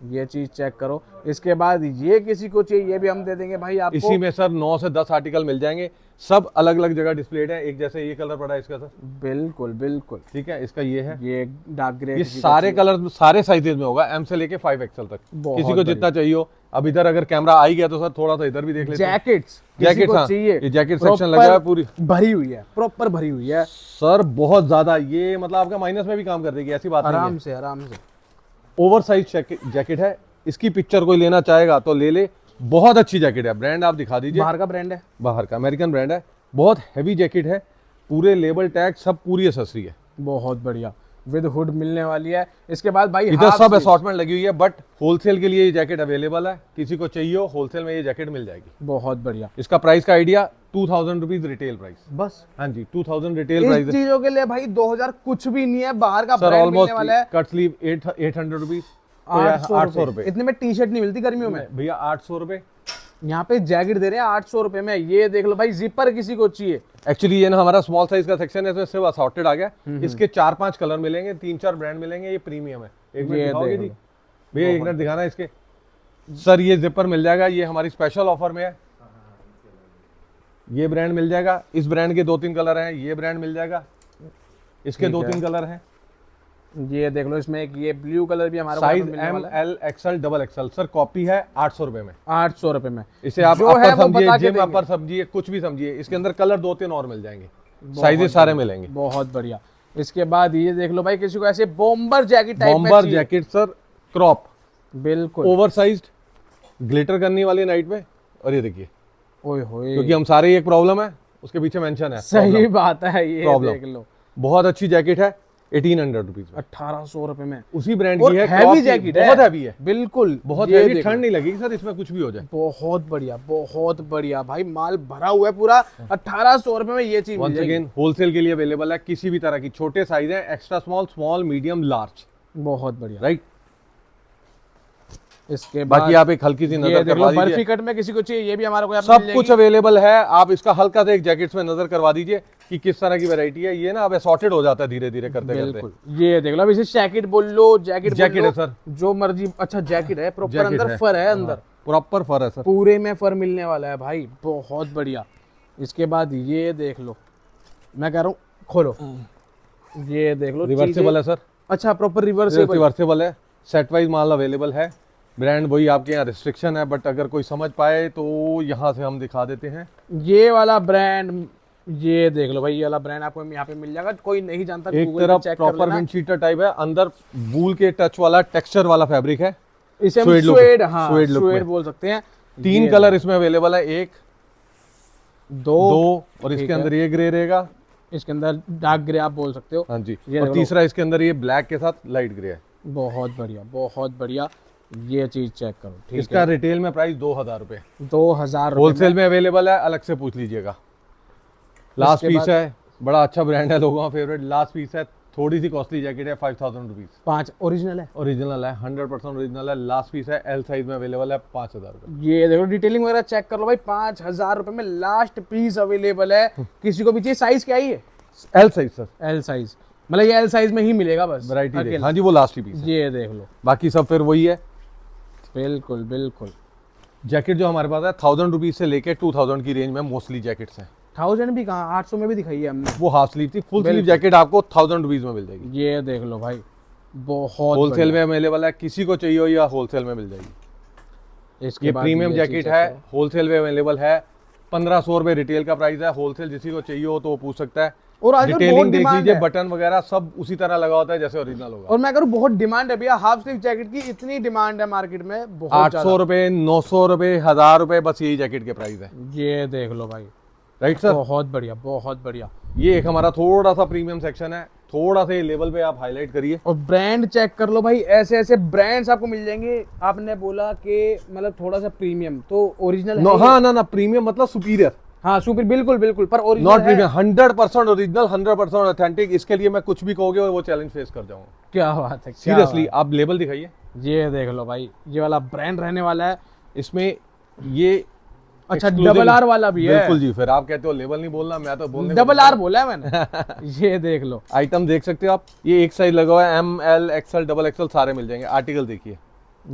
ये चीज चेक करो। इसके बाद ये किसी को चाहिए, ये भी हम दे देंगे भाई आपको। इसी में सर 9 से 10 आर्टिकल मिल जाएंगे, सब अलग अलग जगह डिस्प्लेड है। एक जैसे ये कलर पड़ा है इसका सर, बिल्कुल बिल्कुल। ठीक है, इसका ये है। ये डार्क ग्रे, ये सारे कलर सारे साइजेज में होगा, M से लेके 5XL तक। बहुत किसी को जितना चाहिए हो। अब इधर अगर कैमरा आ ही गया तो सर थोड़ा सा इधर भी देख लेते हैं। जैकेट्स, जैकेट्स, हाँ, चाहिए, ये जैकेट सेक्शन लगा है पूरी, भरी हुई है, प्रॉपर भरी हुई है सर बहुत ज्यादा। ये मतलब आपका माइनस में भी काम कर देगी, ऐसी बात नहीं है। आराम से आराम से। ओवर साइज जैकेट है। इसकी पिक्चर कोई लेना चाहेगा तो ले ले। बहुत अच्छी जैकेट है। ब्रांड आप दिखा दीजिए। बाहर का ब्रांड है, बाहर का अमेरिकन ब्रांड है। बहुत हैवी जैकेट है, पूरे लेबल टैग सब पूरी एसेसरी है। बहुत बढ़िया। विद हुड मिलने वाली है। इसके बाद भाई इधर half सब sleeves। असॉर्टमेंट लगी हुई है, बट होलसेल के लिए ये जैकेट अवेलेबल है। किसी को चाहिए हो होलसेल में ये जैकेट मिल जाएगी। बहुत बढ़िया। इसका प्राइस का आइडिया 2000 रुपीज रिटेल प्राइस। बस हाँ जी, 2000 रिटेल इस प्राइस है चीजों के लिए भाई 2000 कुछ भी नहीं है। बाहर का सर। ब्रांड मिलने वाला है ऑलमोस्ट कट स्लीव 800 रुपीज, 800 रुपए। इतने में टी शर्ट नहीं मिलती गर्मियों में। भैया 800 रुपए। यहाँ पे जैकेट दे रहे हैं 800 रुपए में। ये देख लो भाई, जिपर किसी को चाहिए। एक्चुअली ये ना हमारा स्मॉल साइज का सेक्शन है, तो सिर्फ असॉर्टेड आ गया। इसके 4-5 कलर मिलेंगे, 3-4 ब्रांड मिलेंगे। ये प्रीमियम है। एक मिनट ये दिखाओगे देख जी लो। भैया, एक मिनट दिखाना इसके। सर ये जिपर मिल जाएगा, ये हमारी स्पेशल ऑफर में है। ये ब्रांड मिल जाएगा। इस ब्रांड के 2-3 कलर हैं। ये ब्रांड मिल जाएगा, इसके ठीक है। 2-3 कलर हैं। ये देख लो, इसमें एक ये ब्लू कलर भी हमारे साइज मिलने वाला है। ML, XL, XXL। Sir copy है 800 रुपए में। 800 रुपए में। इसे आप जो अपर है वो समझिए, बता के जिम देंगे। अपर समझिए, कुछ भी समझिए। इसके अंदर कलर 2-3 और मिल जाएंगे, साइजेस सारे मिलेंगे। बहुत बढ़िया। इसके बाद ये देख लो भाई, किसी को ऐसे बॉम्बर जैकेट टाइप में बॉम्बर चाहिए। जैकेट सर, क्रॉप, बिल्कुल। ओवर साइज्ड, ग्लिटर करने वाली नाइट में। और ये देखिए, ओए होए, क्योंकि हम सारे ही एक प्रॉब्लम है, उसके पीछे मेंशन है सही बात है। ये Problem। देख लो, बहुत अच्छी जैकेट है 1800 रुपीज में, 1800 रुपए में। उसी ब्रांड और की है, हैवी cloth की, जैकेट है, बहुत हैवी है, बिल्कुल बहुत ये हैवी, देखो। ठंड नहीं लगेगी सर इसमें कुछ भी हो जाए। बहुत बढ़िया, बहुत बढ़िया भाई, माल भरा हुआ है पूरा। 1800 रुपए में ये चीज मिल वंस जाएगी। अगेन होलसेल के लिए अवेलेबल है, किसी भी तरह की, छोटे साइज है, extra small, small, medium, large, बहुत बढ़िया। राइट। इसके बाद बाकी आप एक हल्की सी ये नजर देख करवा लो, बर्फी दीजिए, कट में किसी को चाहिए ये भी हमारे को यहाँ पे मिल सब जाएगी। कुछ अवेलेबल है। आप इसका हल्का सा एक जैकेट्स में नजर करवा दीजिए कि किस तरह की वैरायटी है। ये ना अब असॉर्टेड हो जाता है धीरे धीरे करते करते। बिल्कुल, ये देख लो, अब इसे जैकेट बोल लो, जैकेट जैकेट है सर, जो मर्जी। अच्छा जैकेट है प्रॉपर, जैकेट अंदर है। फर है, अंदर प्रॉपर फर है सर। पूरे में फर मिलने वाला है भाई, बहुत बढ़िया। इसके बाद ये देख लो, मैं कह रहा हूँ खोलो, ये देख लो, रिवर्सेबल है सर, अच्छा प्रॉपर रिवर्सेबल। रिवर्सेबल है, सेट वाइज माल अवेलेबल है। ब्रांड वही आपके यहाँ रिस्ट्रिक्शन है, बट अगर कोई समझ पाए तो यहाँ से हम दिखा देते हैं। ये वाला ब्रांड, ये देख लो भाई, ये वाला ब्रांड आपको यहाँ पे मिल जाएगा, कोई नहीं जानता एक गूगल पे तरफ चेक कर प्रॉपर लेना। विंड शीटर टाइप है, अंदर वूल के टच वाला टेक्सचर वाला फैब्रिक है, इसे हम suede look- स्वेड, हाँ suede look स्वेड में। बोल सकते हैं। 3 ये कलर इसमें अवेलेबल है, एक दो, और ठीक इसके है। अंदर ये ग्रे रहेगा। इसके अंदर डार्क ग्रे आप बोल सकते हो। हाँ जी, ये और देखो। तीसरा इसके अंदर ये ब्लैक के साथ लाइट ग्रे है। बहुत बढ़िया, बहुत बढ़िया, ये चीज चेक करो, ठीक इसका रिटेल में प्राइस 2000 रुपए, है। 2000 होलसेल में अवेलेबल है, अलग से पूछ लीजिएगा। लास्ट इसके पीस है, बड़ा अच्छा ब्रांड है, लोगों का फेवरेट। लास्ट पीस है, थोड़ी सी कॉस्टली जैकेट है, 5000 रुपीज। 5 ओरिजिनल है। ओरिजिनल है, 100% ओरिजिनल है। लास्ट पीस है, एल साइज में अवेलेबल है, 5000 रुपए। ये देखो, डिटेलिंग वगैरह चेक कर लो भाई, 5000 रुपए में लास्ट पीस अवेलेबल है। किसी को भी चाहिए, साइज क्या ही है? L size sir, L size, मतलब ये एल साइज में ही मिलेगा बस, वैरायटी। अकेला। हाँ जी, वो लास्ट ही पीस है, ये देख लो, बाकी सब फिर वही है। बिल्कुल बिल्कुल। जैकेट जो हमारे पास है 1000 रुपीज से लेके 2000 की रेंज में मोस्टली जैकेट्स हैं। 1000 भी कहाँ, 800 में भी दिखाई है हमने। वो हाफ स्लीव थी, फुल स्लीव बिल्कुल। जैकेट आपको 1000 रुपीज में मिल जाएगी। ये देख लो भाई, बहुत होलसेल में अवेलेबल है, किसी को चाहिए हो या होलसेल में मिल जाएगी। बढ़िया। इसके ये बाद प्रीमियम ये जैकेट चीज़ है, चेक करो। होलसेल में अवेलेबल है। 1500 रुपए रिटेल का प्राइस है, होलसेल जिसी को चाहिए हो तो वो पूछ सकता है। और आजकल बहुत डिटेलिंग देख डिमांड लीजिए, है। बटन वगैरह सब उसी तरह लगा होता है जैसे ओरिजिनल होगा। और मैं करूँ, बहुत डिमांड है भैया, हाफ स्लीव जैकेट की इतनी डिमांड है मार्केट में, बहुत 800 रुपए, 900 रुपए, 1000 रुपए, बस यही जैकेट के प्राइस है। ज्यादा। ये देख लो भाई, राइट सर। बहुत बढ़िया, बहुत बढ़िया। ये एक हमारा थोड़ा सा प्रीमियम सेक्शन है, थोड़ा सा ये लेवल पे आप हाईलाइट करिए। और ब्रांड चेक कर लो भाई, ऐसे ऐसे ब्रांड्स आपको मिल जाएंगे। आपने बोला कि मतलब थोड़ा सा प्रीमियम, तो ओरिजिनल है ये? हाँ ना, प्रीमियम मतलब सुपीरियर, हाँ सुपर, बिल्कुल बिल्कुल, पर ओरिजिनल नॉट है। प्रीमियम। 100% original, 100% authentic. इसके लिए मैं कुछ भी कहोगे वो चैलेंज फेस कर जाऊंगा। क्या बात है, क्या सीरियसली, बात आप लेबल दिखाइए। है। ये देख लो भाई, ये वाला ब्रांड रहने वाला है। इसमें ये अच्छा, exclusive- डबल आर वाला भी है। बिल्कुल जी। फिर आप कहते हो लेबल नहीं बोलना, मैं तो बोलने डबल आर बोला है मैंने। ये देख लो, आइटम देख सकते हो आप, ये एक साइज लगा हुआ है, M, L, XL, double XL सारे मिल जाएंगे। आर्टिकल देखिए,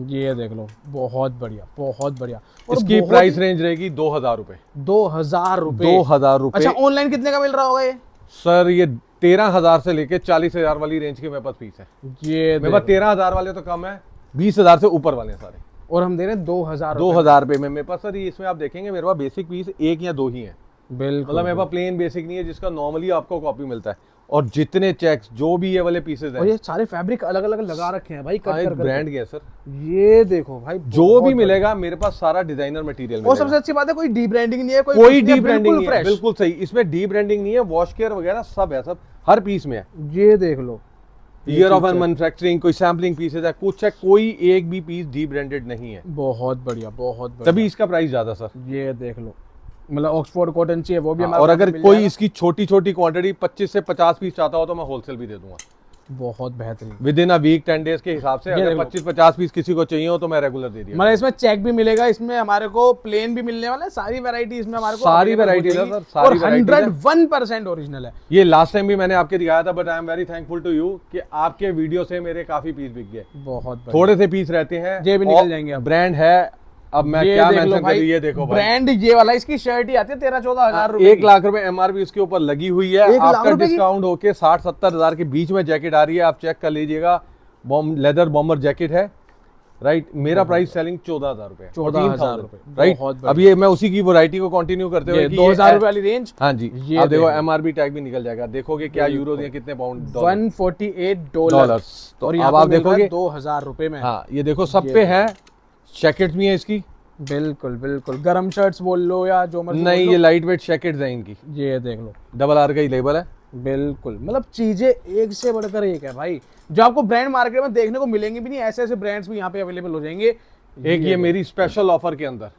ये देख लो, बहुत बढ़िया, बहुत बढ़िया। और इसकी बहुत प्राइस ही- रेंज रहेगी 2000 रुपए। 2000 रुपए। 2000 रुपए। अच्छा, ऑनलाइन कितने का मिल रहा होगा ये? सर ये 13000 से लेके 40000 वाली रेंज के मेरे पास पीस है। ये मेरे पास 13000 वाले तो कम है, 20000 से ऊपर वाले हैं सारे। और हम दे रहे हैं 2000 2000 रुपए में मेरे पास सर। ये इसमें आप देखेंगे मेरे पास बेसिक पीस एक या दो ही है, बिल्कुल। मतलब मेरे पास प्लेन बेसिक नहीं है जिसका नॉर्मली आपको कॉपी मिलता है। और जितने चेक्स जो भी ये वाले पीसेज और हैं, ये सारे फैब्रिक अलग अलग लगा रखे हैं भाई, कट कर कर ब्रांड के हैं सर। ये देखो भाई, जो बहुत भी बढ़िया। मिलेगा मेरे पास सारा डिजाइनर मटेरियल और मिलेगा। सबसे अच्छी बात है, कोई डी ब्रांडिंग नहीं है, कोई कुछ डी ब्रांडिंग बिल्कुल नहीं है, फ्रेश। बिल्कुल सही। इसमें डी ब्रांडिंग नहीं है, वॉश केयर वगैरह सब है, सब हर पीस में है। ये देख लो, ईयर ऑफ मैन्युफैक्चरिंग, कोई सैम्पलिंग पीसेज है, कुछ है, कोई एक भी पीस डी ब्रांडेड नहीं है, बहुत बढ़िया, बहुत बढ़िया। तभी इसका प्राइस ज्यादा सर। ये देख लो, मतलब ऑक्सफोर्ड कॉटन चाहिए वो भी हमारे और पास अगर मिल कोई जाएगा। इसकी छोटी छोटी क्वांटिटी 25 से 50 पीस चाहता हो तो मैं होलसेल भी दे दूंगा बहुत बेहतरीन। Within a week 10 days के हिसाब से। ये अगर देखो। 25-50 पीस किसी को चाहिए हो तो मैं रेगुलर दे दिया। मतलब इसमें चेक भी मिलेगा, इसमें हमारे को प्लेन भी मिलने वाला है, सारी वैरायटी इसमें हमारे को सारी available हो varieties है जाएगी। सर, सारी और varieties है। 101% ओरिजिनल है। ये लास्ट टाइम भी मैंने आपके दिखाया था, but I am very thankful to you कि आपके वीडियो से मेरे काफी पीस बिक गए। बहुत बढ़िया। थोड़े से पीस रहते हैं, ये भी निकल जाएंगे अब। ब्रांड है, अब मैं ये क्या देख लो मेंशन भाई, करूं, ये देखो भाई। ब्रांड ये वाला, इसकी शर्ट ही आती है 13-14 हजार रुपए 1 लाख रुपए एमआरपी उसके ऊपर लगी हुई है। 1 लाख आफ्टर रुपए की? डिस्काउंट होके 60-70 हजार के बीच में जैकेट आ रही है, आप चेक कर लीजिएगा। लेदर बॉम्बर जैकेट है, राइट। मेरा प्राइस सेलिंग 14000 रुपए, 14,000 रुपए, राइट। बहुत बढ़िया। अब ये मैं उसी की वैरायटी को कंटिन्यू करते हुए ये कि 2000 रुपए वाली रेंज, हाँ जी, ये आप देखो देखो। एमआरपी टैग भी निकल जाएगा, देखोगे क्या यूरो दिए कितने पाउंड, $148। तो और अब यहाँ आप पे मिल रहा है देखोगे 2000 रुपए में। हाँ, ये देखो सब ये पे है। जैकेट्स भी है इसकी, बिल्कुल बिल्कुल, गरम शर्ट्स बोल लो या जो मर्जी नहीं बोल ये लो। लाइट वेट जैकेट्स है इनकी, ये देख लो, डबल आर का ही लेबल है। बिल्कुल, मतलब चीजें एक से बढ़कर एक है भाई, जो आपको ब्रांड मार्केट में देखने को मिलेंगे भी नहीं, ऐसे ऐसे ब्रांड्स भी यहाँ पे अवेलेबल हो जाएंगे। एक ये मेरी स्पेशल ऑफर के अंदर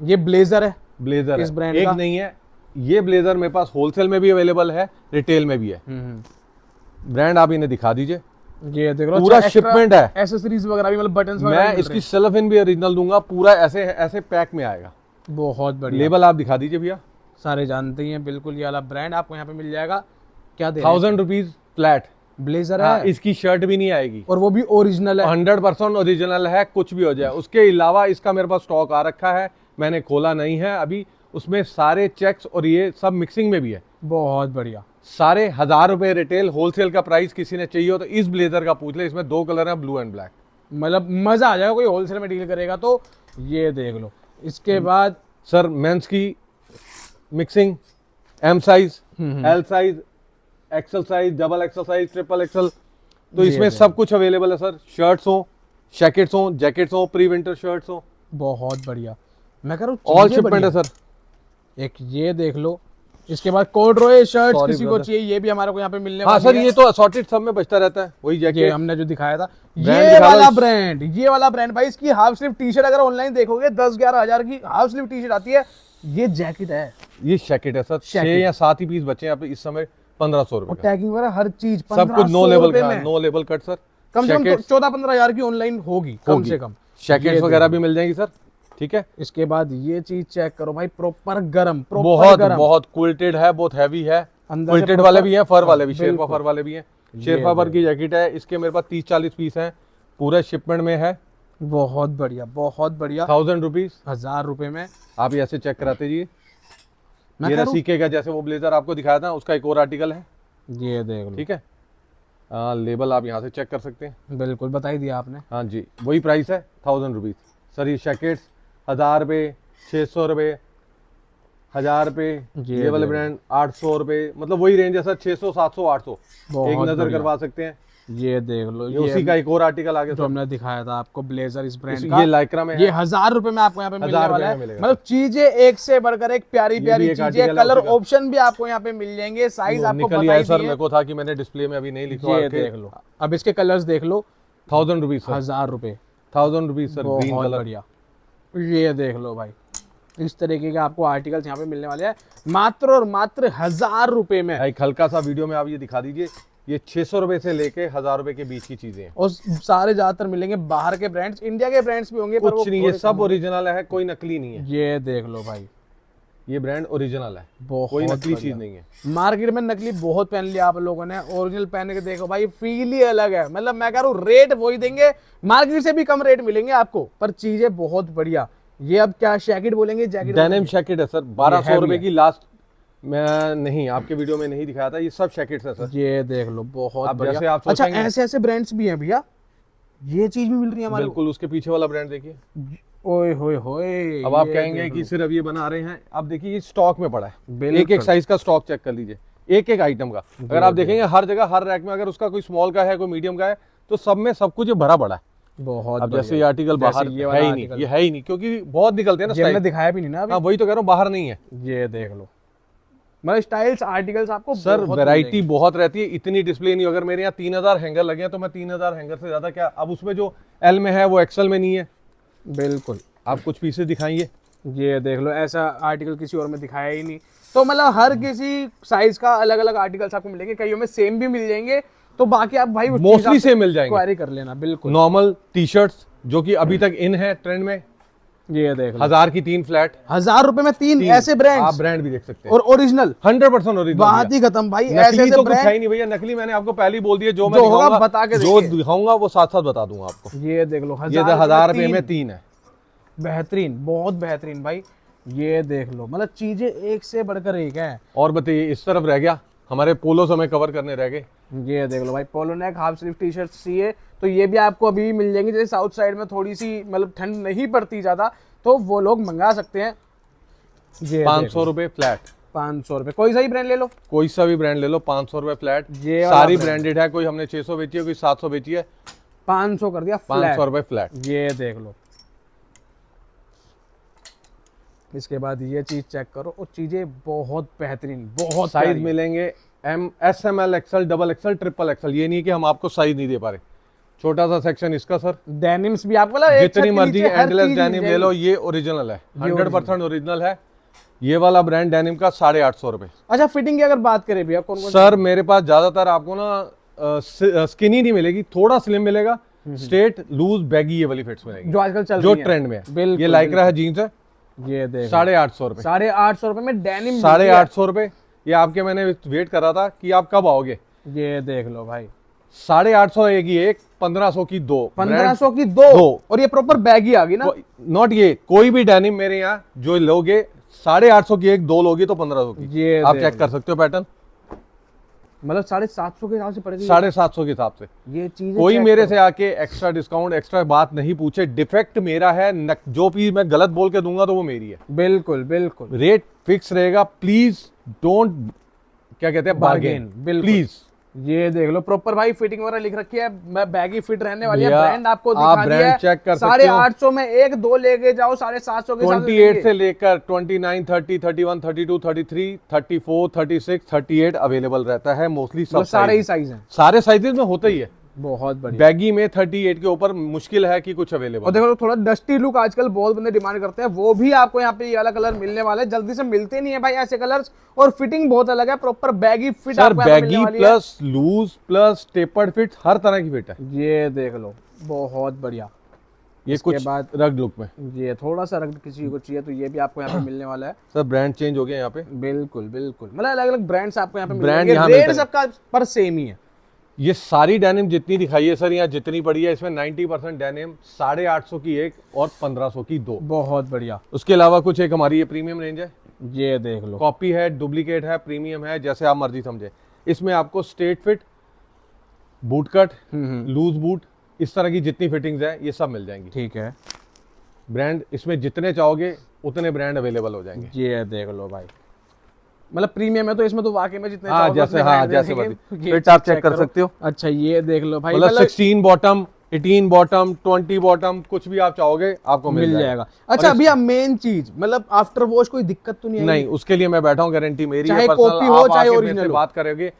ये ब्लेजर है, ब्लेजर इस है, ब्रांड एक का। नहीं है, ये ब्लेजर मेरे पास होलसेल में भी अवेलेबल है, रिटेल में भी है। ब्रांड आप इन्हें दिखा दीजिए, ये देख लो, पूरा shipment है। एसेसरीज वगैरह भी, मतलब बटन्स वगैरह मैं भी मिल इसकी रहे सेल्फ इन भी ओरिजिनल दूंगा, पूरा ऐसे ऐसे पैक में आएगा। हैं। बहुत बढ़िया, लेबल आप दिखा दीजिए भैया। सारे जानते ही हैं बिल्कुल, ये वाला ब्रांड आपको यहाँ पे मिल जाएगा। क्या दे रहे हैं? 1000 रुपीज फ्लैट। ब्लेजर हाँ, है, इसकी शर्ट भी नहीं आएगी, और वो भी ओरिजिनल है। 100% ओरिजिनल है, कुछ भी हो जाए। उसके अलावा इसका मेरे पास स्टॉक आ रखा है, मैंने खोला नहीं है अभी, उसमें सारे चेक्स और ये सब मिक्सिंग में भी है। बहुत बढ़िया, सारे 1000 रुपए रिटेल, होलसेल का प्राइस। किसी ने चाहिए हो तो इस ब्लेजर का पूछ ले, इसमें 2 कलर हैं, ब्लू एंड ब्लैक। मतलब मजा आ जाएगा कोई होलसेल में डील करेगा तो। ये देख लो, इसके बाद सर मेंस की mixing, M size, L size, XL size, double XL size, triple XL, तो ये इसमें देखो। सब कुछ अवेलेबल है सर। शर्ट्स हो, जैकेट्स हो, जैकेट्स हो, प्री विंटर शर्ट्स हो, बहुत बढ़िया, मैं कह रहा ऑल हूँ शिपमेंट है सर। एक ये देख लो, इसके बाद कोडरोय शर्ट्स Sorry किसी को brother। चाहिए, ये भी हमारे को यहाँ पे मिलने हाँ वाली सर, है। ये तो असॉर्टेड सब में बचता रहता है, वही ये जैकेट। हमने जो दिखाया था, ब्रांड ये दिखा लो वाला इस- ब्रांड, ये वाला ब्रांड भाई, इसकी हाफ स्लीव टी शर्ट अगर ऑनलाइन देखोगे 10-11 हजार की हाफ स्लीव टी शर्ट आती है। ये जैकेट है, ये जैकेट है सर, 6 जैकेट। या 7 ही पीस बचे हैं यहाँ पे इस समय, 1500 और रुपए का। टैगिंग वगैरह हर चीज सब कुछ नो 1500 लेवल रुपए का, में। No level cut sir. कम से कम जैकेट्स 14-15 हजार की ऑनलाइन होगी कम से कम। जैकेट्स ये वगैरह देखो। भी मिल जाएंगी सर, ठीक है। इसके बाद ये चीज चेक करो भाई, प्रॉपर गरम, प्रॉपर बहुत गरम। बहुत क्विल्टेड है, बहुत हैवी है। अंदर से क्विल्टेड proper- वाले भी हैं, फर वाले भी, शेरपा बिल्कुल। फर वाले भी हैं। शेरपा फर की जैकेट है, इसके मेरे पास 30-40 पीस हैं, पूरा शिपमेंट में है। बहुत बढ़िया, बहुत बढ़िया। 1000 रुपीज 1000 रुपए में आप ऐसे चेक कराते जी। मैं ये कह रहा सीके का, जैसे वो ब्लेजर आपको दिखाया था, उसका एक और आर्टिकल है, ये देख लो, ठीक है। लेबल आप यहाँ से चेक कर सकते हैं। बिल्कुल बता ही दिया आपने। हाँ जी, वही प्राइस है, 1000 रुपीज सर। ये जैकेट्स 1000 रुपये, 600 रुपये, 1000 रुपये, ये वाले देखो। ब्रांड 800 रुपये, मतलब वही रेंज है सर, 600, 700, 800। बहुत एक नजर बढ़िया। करवा सकते हैं। ये देख लो, ये उसी का एक और आर्टिकल आगे जो सर, हमने दिखाया था आपको, ब्लेजर इस ब्रांड का, ये लाइक्रा में ये है। 1000 रुपए में आपको यहाँ पे मिलने 1000 वाला रुपए है। में मिलेगा। मतलब चीजें एक से बढ़कर एक, प्यारी प्यारी भी एक चीजें, article है कलर उसी का। ऑप्शन भी आपको यहाँ पे मिल जाएंगे, साइज आपको निकल बता आए ही सर, दिए। मेरे को था कि मैंने डिस्प्ले में अभी नहीं लिखवा ये देख लो, अब इसके कलर्स देख लो। 1000 रुपीज सर, 1000 रुपए, 1000 रुपीज सर, ग्रीन बहुत कलर। बढ़िया। ये देख लो भाई, इस तरीके के आपको आर्टिकल्स यहाँ पे मिलने वाले हैं, मात्र और मात्र 1000 रुपए में। एक हल्का सा वीडियो में आप ये दिखा दीजिए, ये 600 रुपए से लेके 1000 रुपए के बीच की चीजें हैं। और सारे ज्यादातर मिलेंगे बाहर के ब्रांड्स, इंडिया के ब्रांड्स भी होंगे पर वो कुछ नहीं, ये थोड़े सब कम ओरिजिनल है, कोई नकली नहीं है। होंगे। ये देख लो भाई, ये ब्रांड ओरिजिनल है, बहुत कोई नकली बढ़िया। चीज नहीं है। मार्केट में नकली बहुत पहन लिया आप लोगों ने, ओरिजिनल पहन के देखो भाई, फील ही अलग है। मतलब मैं कह रहा हूँ, रेट वही देंगे, मार्केट से भी कम रेट मिलेंगे आपको, पर चीजें बहुत बढ़िया। ये अब क्या जैकेट बोलेंगे, जैकेट डेनिम जैकेट है सर, 1200 heavy रुपए है। की लास्ट। मैं नहीं, आपके वीडियो में नहीं दिखाया था, ये सब जैकेट्स है सर। ये देख लो, बहुत अब बढ़िया। जैसे आप अच्छा, सोचेंगे- ऐसे ऐसे ब्रांड्स भी हैं भैया, ये चीज भी मिल रही है हमारे बिल्कुल, उसके पीछे वाला ब्रांड देखिए। को। ओए होए होए, अब आप ये कहेंगे देख कि लो। सिर्फ ये बना रहे हैं, अब देखिए ये स्टॉक में पड़ा है, बिल्कुल। एक एक साइज का स्टॉक चेक कर लीजिए, एक एक आइटम का। अगर आप देखेंगे हर जगह, हर रैक में, अगर उसका कोई स्मॉल का है, कोई मीडियम का है, तो सब में सब कुछ ये भरा पड़ा है। बहुत अब जैसे ये बढ़िया। आर्टिकल जैसे बाहर ये है वाला ही नहीं, article। ये है ही नहीं, क्योंकि बहुत निकलते हैं ना ये हमने स्टाइल। दिखाया भी नहीं ना अभी। हाँ, वही तो कह रहा हूँ, बाहर नहीं है। ये देख लो, मतलब स्टाइल्स, आर्टिकल्स आपको सर बहुत वैरायटी मिलेंगे। बहुत रहती है, इतनी डिस्प्ले नहीं। अगर मेरे यहाँ 3000 हैंगर लगे हैं, तो मैं 3000 हैंगर से ज्यादा क्या, अब उसमें जो एल में है वो एक्सल में नहीं है। बिल्कुल। आप कुछ पीसेस दिखाइए। ये देख लो, ऐसा आर्टिकल किसी और में दिखाया ही नहीं। तो मतलब हर किसी साइज का अलग अलग आर्टिकल्स आपको मिलेंगे, कईयों में सेम भी मिल जाएंगे, तो बाकी आप भाई मोस्टली सेम मिल जाएंगे। क्वेरी कर लेना। बिल्कुल, नॉर्मल टी शर्ट्स जो कि अभी तक इन है ट्रेंड में, ये देख लो, 1000 की 3 फ्लैट। 1000 रुपए में 3 ऐसे आप ब्रांड्स, ब्रांड भी देख सकते हैं, और ओरिजिनल, 100% ओरिजिनल। बात ही खत्म भाई। ऐसे नकली ऐसे तो कुछ है ब्रांड, ही नहीं भैया, नकली मैंने आपको पहले ही बोल दिया। जो मैं जो होगा दिखाऊंगा, बता के जो देखिए। दिखाऊंगा वो साथ साथ बता दूंगा आपको। ये देख लो, ये 1000 रुपए में 3 है। बेहतरीन, बहुत बेहतरीन भाई। ये देख लो, मतलब चीजें एक से बढ़कर एक है। और बताइए, इस तरफ रह गया, हमारे पोलो समय कवर करने रह गए। ये देख लो भाई, पोलो नेक हाफ स्लीव टी शर्ट चाहिए तो ये भी आपको अभी भी मिल जाएंगे। जैसे साउथ साइड में थोड़ी सी मतलब ठंड नहीं पड़ती ज्यादा, तो वो लोग मंगा सकते हैं। ये 500 रुपए फ्लैट, 500 रुपए, कोई सा ही ब्रांड ले लो। कोई सा भी ब्रांड ले लो, 500 रुपए फ्लैट। ये वाला सारी brand। ब्रांडेड है, कोई हमने 600 बेची है, कोई 700 बेची है, 500 कर दिया 500 फ्लैट। रुपए फ्लैट। ये देख लो, इसके बाद ये चीज चेक करो, और चीजें बहुत बेहतरीन, बहुत साइज प्यारी। मिलेंगे SML, XL, double XL, triple XL। ये नहीं कि हम आपको साइज नहीं दे पा रहे। छोटा सा सेक्शन इसका सर, डेनिम्स भी आपको लगा एक जितनी छत के मर्जी नीचे हर एंडलेस चीज डेनिम मिल ले लो, जाएगी। ये ओरिजिनल है, 100% ओरिजिनल है। ये वाला ब्रांड डेनिम का 850 रुपए। अच्छा, फिटिंग की अगर बात करें भैया, कौन कौन सर मेरे पास ज्यादातर आपको ना स्किनी नहीं मिलेगी, थोड़ा स्लिम मिलेगा, स्ट्रेट लूज बैगी ये वाली फिट्स मिलेगी जो आजकल चल जो रही है? ट्रेंड में है। बिल्कुल, ये लाइक्रा है, जीन्स है, ये देख 850 रुपए। 850 रुपए में डेनिम 850 रुपए। ये आपके, मैंने वेट कर रहा था कि आप कब आओगे। ये देख लो भाई, 850 की एक, 1500 की दो। 1500 की दो, और ये प्रॉपर बैगी आ गई ना। नॉट ये, कोई भी डेनिम मेरे यहाँ जो लोगे 850 की एक, दो लोगे तो 1500 की। ये आप देख चेक कर सकते हो पैटर्न, मतलब 750 के हिसाब से पड़ेगी 750 के हिसाब से। ये चीज। कोई मेरे से आके एक्स्ट्रा डिस्काउंट, एक्स्ट्रा बात नहीं पूछे। डिफेक्ट मेरा है, जो भी मैं गलत बोल के दूंगा तो वो मेरी है। बिल्कुल बिल्कुल, रेट फिक्स रहेगा, प्लीज डोंट, क्या कहते हैं, बार्गेन, बिल्कुल। प्लीज। ये देख लो प्रॉपर भाई, फिटिंग वगैरह लिख रखी है, मैं बैगी फिट रहने वाली है। भैया, ब्रांड आपको आप दिखा दिया ब्रांड है। चेक कर सकते हो। 850 में एक दो लेके जाओ, 750 के हिसाब 28 से लेकर 29, 30, 31, 32, 33, 34, 36, 38 अवेलेलेबल रहता है। मोस्टली सब सारे ही साइज हैं। सारे साइजेस में होता ही है। बहुत बढ़िया। बैगी में 38 के ऊपर मुश्किल है कि कुछ और अवेलेबल। देखो थोड़ा डस्टी लुक आजकल बहुत बंदे डिमांड करते हैं, वो भी आपको यहाँ पे ये वाला कलर मिलने वाला है। जल्दी से मिलते नहीं है भाई ऐसे कलर्स, और फिटिंग बहुत अलग है, प्रॉपर बैगी फिट सर आपको यहाँ पे मिलने बैगी वाली plus loose plus tapered fit, हर तरह की फिट है। है। ये देख लो, बहुत बढ़िया। ये इसके कुछ बाद रग लुक में। ये थोड़ा सा रंग किसी को चाहिए तो ये भी आपको यहाँ पे मिलने वाला है। सर ब्रांड चेंज हो गया यहाँ पे। बिल्कुल बिल्कुल, मतलब अलग अलग ब्रांड्स आपको यहाँ पे ब्रांड मिलेंगे। यहाँ रेट मिलता है। सबका पर सेम ही है। ये सारी डेनिम जितनी दिखाई है सर, यहाँ जितनी पड़ी है, इसमें 90% डेनिम 850 की एक और 1500 की दो। बहुत बढ़िया। उसके अलावा कुछ एक हमारी ये प्रीमियम रेंज है, ये देख लो, कॉपी है, डुप्लीकेट है, प्रीमियम है, जैसे आप मर्जी समझे। इसमें आपको straight fit, boot cut, loose boot, इस तरह की जितनी फिटिंग्स है ये सब मिल जाएंगी। ठीक है। ब्रांड इसमें जितने चाहोगे उतने ब्रांड अवेलेबल हो जाएंगे। ये देख लो भाई, मतलब प्रीमियम है तो इसमें तो वाकई में जितने हाँ, चाहोगे जैसे उतने हाँ brand जैसे देखेंगे। मर्जी। ये फिट आप चीज चेक कर करो। सकते हो। अच्छा ये देख लो भाई, मतलब 16 बॉटम, 18 बॉटम, 20 बॉटम, कुछ भी आप चाहोगे आपको मिल जाएगा। अच्छा अभी आप मेन चीज, मतलब आफ्टर वॉश कोई दिक्कत तो नहीं आएगी? नहीं, उसके लिए मैं बैठा हूँ, गारंटी मेरी है। चाहे personal, कॉपी हो आप चाहे आके मेरे ओरिजिनल से हो। बात करोगे,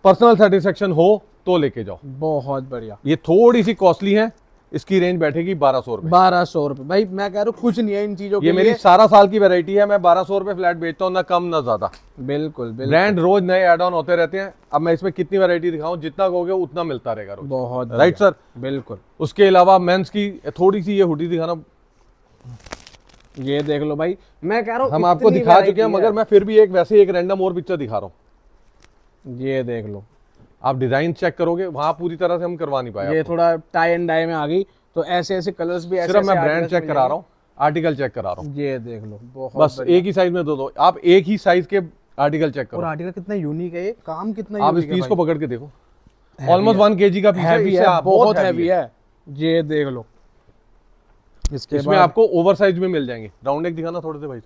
पर्सनल सेटिस्फेक्शन हो तो लेके जाओ। बहुत बढ़िया। ये थोड़ी सी कॉस्टली है, इसकी रेंज बैठेगी 1200 रुपए। 1200 रुपए भाई, मैं कह रहा हूँ कुछ नहीं है इन चीजों के ये लिए। मेरी सारा साल की वैरायटी है, मैं 1200 रुपए फ्लैट बेचता हूँ, ना कम ना ज्यादा। बिल्कुल बिल्कुल, ब्रांड रोज नए एड ऑन होते रहते हैं। अब मैं इसमें कितनी वैरायटी दिखाऊं, जितना कहोगे उतना मिलता रहेगा रोज। बहुत राइट सर। बिल्कुल। उसके अलावा मेंस की थोड़ी सी ये हुडी दिखाना, ये देख लो भाई, मैं कह रहा हूँ हम आपको इतनी दिखा चुके हैं, variety मगर मैं फिर भी एक वैसे एक रैंडम और पिक्चर दिखा रहा हूँ। है। ये देख लो, आप डिजाइन चेक करोगे, वहां पूरी तरह से हम करवा नहीं पाए। ये थोड़ा टाई एंड डाई में आ गई, तो ऐसे ऐसे कलर्स भी ऐसे सिर्फ मैं ऐसे ब्रांड articles चेक मिल करा रहा हूँ, आर्टिकल चेक करा रहा हूँ। जाएंगे। ये देख लो, बहुत बस बढ़िया। एक ही साइज में दो, आप एक ही साइज के आर्टिकल चेक और करो। आर्टिकल कितना यूनिक है, ये काम कितना आप इस यूनिक है पीस को भाई। पकड़ के देखो, ऑलमोस्ट 1 kg का पीस है, हैवी इससे है, आप बहुत हैवी है। ये देख लो, इसके इसमें बाद आपको ओवर साइज में मिल जाएंगे। राउंड नेक दिखाना थोड़े से भाई।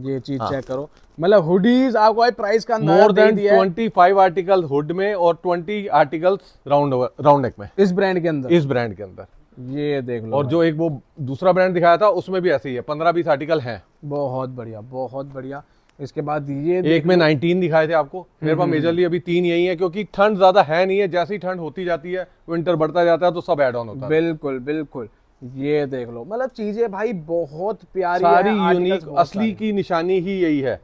ये चीज चेक करो, मतलब हुडीज आपको भाई प्राइस का अंदाजा मोर दे देन दिया है 25 आर्टिकल हुड में और 20 आर्टिकल्स राउंड नेक में, इस ब्रांड के अंदर। इस ब्रांड के अंदर। ये देख लो और जो एक वो दूसरा ब्रांड दिखाया था उसमें भी ऐसे ही है, 15-20 आर्टिकल हैं। बहुत बढ़िया, बहुत बढ़िया। इसके बाद ये एक में 19 दिखाए थे आपको, मेरे पास मेजरली अभी 3 यही है, क्योंकि ठंड ज्यादा है नहीं है। जैसी ठंड होती जाती है, विंटर बढ़ता जाता है, तो सब एड ऑन होता है। बिल्कुल बिल्कुल, ये देख लो, मतलब चीजें भाई बहुत प्यारी सारी है, articles यूनिक, बहुत असली की निशानी ही यही है।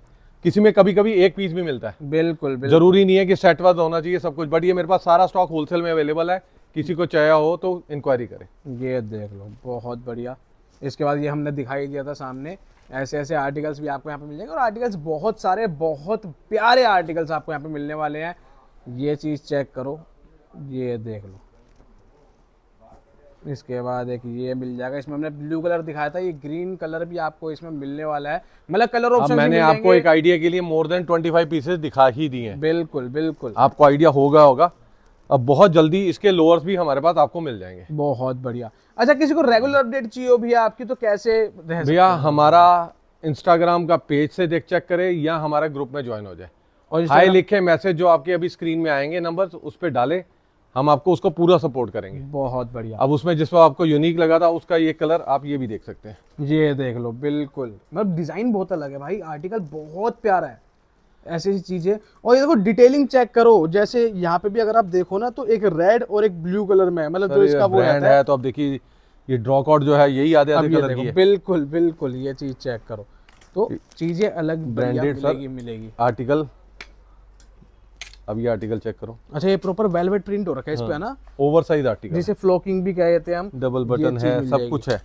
किसी में कभी कभी एक पीस भी मिलता है, बिल्कुल बिल्कुल। जरूरी नहीं है कि सेट वाइज होना चाहिए सब कुछ। बट ये मेरे पास सारा स्टॉक होलसेल में अवेलेबल है, किसी को चाहिए हो तो इंक्वायरी करें। ये देख लो, बहुत बढ़िया। इसके बाद ये हमने दिखाई दिया था सामने, ऐसे ऐसे आर्टिकल्स भी आपको यहाँ पे मिल जाएंगे, और आर्टिकल्स बहुत सारे, बहुत प्यारे आर्टिकल्स आपको यहाँ पे मिलने वाले हैं। ये चीज़ चेक करो, ये देख लो। इसके बाद एक ये मिल जाएगा, इसमें हमने ब्लू कलर दिखाया था, ये ग्रीन कलर भी आपको इसमें मिलने वाला है। मतलब कलर अब ऑप्शन मैंने आपको एक आइडिया के लिए मोर देन 25 पीसेस दिखा ही दिए हैं, बिल्कुल बिल्कुल, आपको आइडिया होगा। अब बहुत जल्दी इसके लोअर्स भी हमारे पास आपको मिल जाएंगे। बहुत बढ़िया। अच्छा, किसी को रेगुलर अपडेट चाहिए हो भैया आपकी, तो कैसे रह भैया हमारा इंस्टाग्राम का पेज से देख चेक करें, या हमारे ग्रुप में ज्वाइन हो जाए। और हाय लिखे मैसेज जो आपके अभी स्क्रीन में आएंगे नंबर्स, उस पर डालें, हम आपको उसको पूरा सपोर्ट करेंगे। बहुत बढ़िया। अब उसमें जिस पर आपको यूनिक लगा था उसका ये कलर आप ये भी देख सकते हैं। ये देख लो, बिल्कुल, मतलब डिजाइन बहुत अलग है भाई, आर्टिकल बहुत प्यारा है। ऐसी ऐसी चीजें। और ये देखो डिटेलिंग चेक करो, जैसे यहाँ पे भी अगर आप देखो ना तो एक रेड और एक ब्लू कलर में है, मतलब जो इसका वो ब्रांड रहता है। है तो अब देखिए ये ड्रॉ कॉर्ड जो है यही आधे अब आधे ये कलर की देखो है। बिल्कुल बिल्कुल ये चीज चेक करो, तो चीजें अलग बढ़िया ब्रांडेड सर मिलेगी। आर्टिकल। अब ये आर्टिकल चेक करो। अच्छा ये प्रॉपर वेलवेट प्रिंट हो रखा है इस पे, है ना, ओवर साइज आर्टिकल, जिसे फ्लोकिंग भी कहते हैं हम। डबल ये बटन चीज है, मिल सब जाएगी। कुछ है।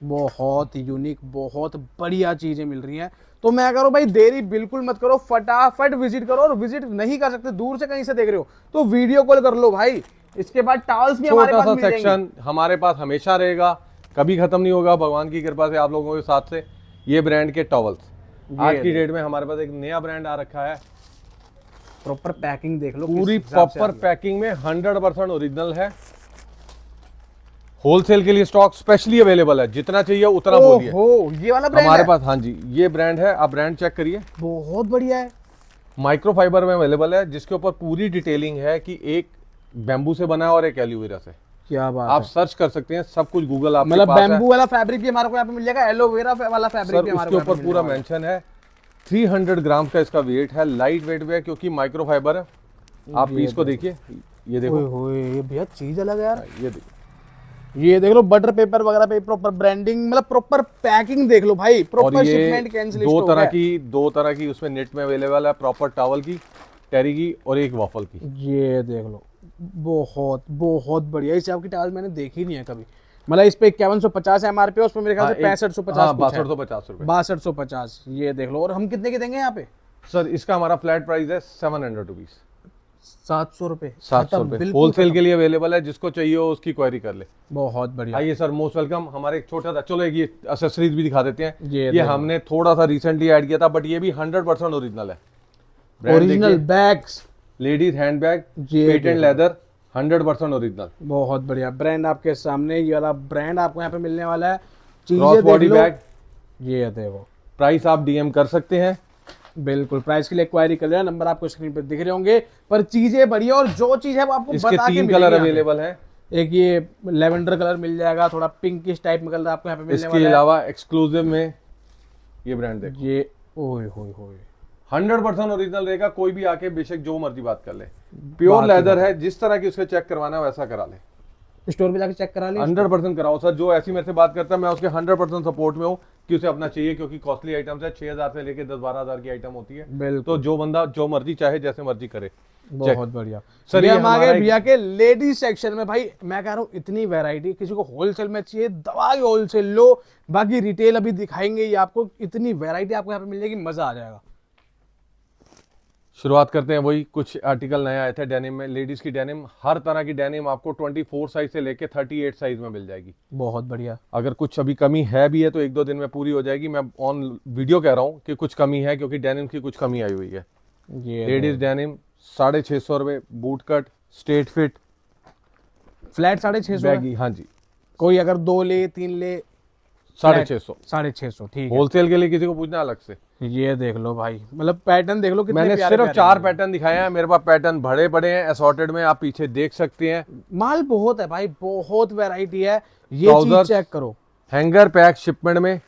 बहुत यूनिक, बहुत बढ़िया चीजें मिल रही हैं। तो मैं कह रहा हूं भाई देरी बिल्कुल मत करो, फटाफट विजिट करो। और विजिट नहीं कर सकते, दूर से कहीं से देख रहे हो तो वीडियो कॉल कर लो भाई। इसके बाद टॉवल्स भी हमारे छोटा पास सा मिल जाएंगे। सेक्शन हमारे पास हमेशा रहेगा, कभी खत्म नहीं होगा भगवान की कृपा से, आप लोगों के साथ से। ये ब्रांड के टॉवल्स आज की डेट में हमारे पास एक नया ब्रांड आ रखा है। प्रॉपर पैकिंग देख लो, पूरी किस हिसाब से प्रॉपर आ रही है। पैकिंग में 100% ओरिजिनल है। होलसेल के लिए स्टॉक स्पेशली अवेलेबल है, जितना चाहिए उतना बोलिए। ओहो, ये वाला ब्रांड हमारे है? पास, हाँ जी, ये ब्रांड है। आप ब्रांड चेक करिए, बहुत बढ़िया है। माइक्रोफाइबर में अवेलेबल है, जिसके ऊपर पूरी डिटेलिंग है कि एक बैम्बू से बना है और एक एलोवेरा से। क्या बात आप है। सर्च कर सकते हैं, सब कुछ गूगल आपके मतलब पास है। बैम्बू वाला फैब्रिक भी हमारे को यहाँ पे मिल जाएगा, एलोवेरा वाला फैब्रिक सर भी हमारे उसके को यहाँ ऊपर पे पूरा मिलने वाला मेंशन है। 300 ग्राम का इसका वेट है, लाइट वेट भी है क्योंकि माइक्रोफाइबर है। आप पीस को देखिए, ये है। देखो, ओए होए, ये भैया चीज अलग है यार। ये देखो, ये देख लो बटर पेपर वगैरह पे प्रॉपर ब्रांडिंग, मतलब प्रॉपर पैकिंग देख लो भाई, और प्रॉपर ये शिपमेंट कैंसिलेशन दो हो तरह गया। की उसमें नेट में अवेलेबल है, प्रॉपर टॉवल की, टेरी की और एक वॉफल की। ये देख लो, बहुत बहुत बढ़िया। इस टाइप की टावल मैंने देखी नहीं है कभी। मतलब इस पे 5150 MRP है, उसमें मेरे ख्याल से 6550 6250 रुपए। 6250। ये देख लो। और हम कितने के देंगे यहाँ पे? सर इसका हमारा फ्लैट प्राइस है 700 रुपीज। 700 रुपए। 700 खत्म, रुपए बिल्कुल होलसेल खत्म। के लिए अवेलेबल है, जिसको चाहिए हो उसकी क्वेरी कर ले। बहुत बढ़िया। आइए सर, मोस्ट वेलकम। हमारे एक छोटा सा, चलो एक ये एक्सेसरीज भी दिखा देते हैं। ये ये देखो। हमने थोड़ा सा रिसेंटली ऐड किया था, बट ये भी 100% ओरिजिनल है। ब्रांड ओरिजिनल देखिए, बैग्स, लेडीज हैंडबैग, ये पेटेंट देखो। Leather, 100% original. बहुत बढ़िया ब्रांड आपके सामने। ये वाला ब्रांड आपको यहाँ पे मिलने वाला है। क्रॉस चीजें देख बॉडी लो। बैग, ये देखो, प्राइस आप डीएम कर सकते हैं। बिल्कुल प्राइस के लिए क्वायरी कर लेना, नंबर आपको स्क्रीन पर दिख रहे होंगे। पर चीजें बढ़िया, और जो चीज है वो आपको इसके बता के 3 मिलेगी कलर यहाँ पे। अवेलेबल हैं। एक ये लेवेंडर कलर मिल जाएगा, थोड़ा पिंकिश टाइप में कलर आपको यहाँ पे मिलने इसके वाला है। अलावा एक्सक्लूसिव में ये ब्रांड देखो, ये ओए होए होए, 100% ओरिजिनल रहेगा। कोई भी आके बेशक जो मर्जी बात कर ले, प्योर लेदर है, जिस तरह की उसके चेक करवाना है वैसा करा ले। स्टोर पे जाके चेक करा ली। 100% कराओ सर। जो ऐसी मेरे से बात करता है, मैं उसके 100% सपोर्ट में हूँ कि उसे अपना चाहिए, क्योंकि कॉस्टली आइटम्स है। 6000 से लेके 10-12 हजार की आइटम होती है। बिल्कुल, तो जो बंदा जो मर्जी चाहे, जैसे मर्जी करे। बहुत बढ़िया। सर, सर ये हम आ गए हमारा भैया के लेडीज सेक्शन में। भाई मैं कह रहा हूँ इतनी वैरायटी, किसी को होलसेल में चाहिए दवा के होलसेल लो, बाकी रिटेल अभी दिखाएंगे ही आपको। इतनी वैरायटी आपको यहाँ पे मिल जाएगी, मजा आ जाएगा। शुरुआत करते हैं। वही कुछ आर्टिकल नए आए थे डेनिम में, लेडीज की डेनिम। हर तरह की डेनिम आपको 24 साइज से लेके 38 साइज में मिल जाएगी। बहुत बढ़िया। अगर कुछ अभी कमी है भी है तो 1-2 दिन में पूरी हो जाएगी। मैं ऑन वीडियो कह रहा हूँ कि कुछ कमी है, क्योंकि डेनिम की कुछ कमी आई हुई है। ये लेडीज डेनिम 650 रुपए, boot cut, straight fit, flat 650 baggy. हाँ जी, कोई अगर 2 ले 3 ले 650। 650, ठीक है। होलसेल के लिए किसी को पूछना अलग से। ये देख लो भाई, मतलब पैटर्न देख लो कितने मैंने प्यारे सिर्फ प्यारे 4 हैं। पैटर्न दिखाए हैं। मेरे पास पैटर्न बड़े बड़े हैं, असॉर्टेड में, आप पीछे देख सकते हैं। माल बहुत है भाई, बहुत वैरायटी है। ये चीज Trousers, चेक करो। हैंगर पैक शिपमेंट में,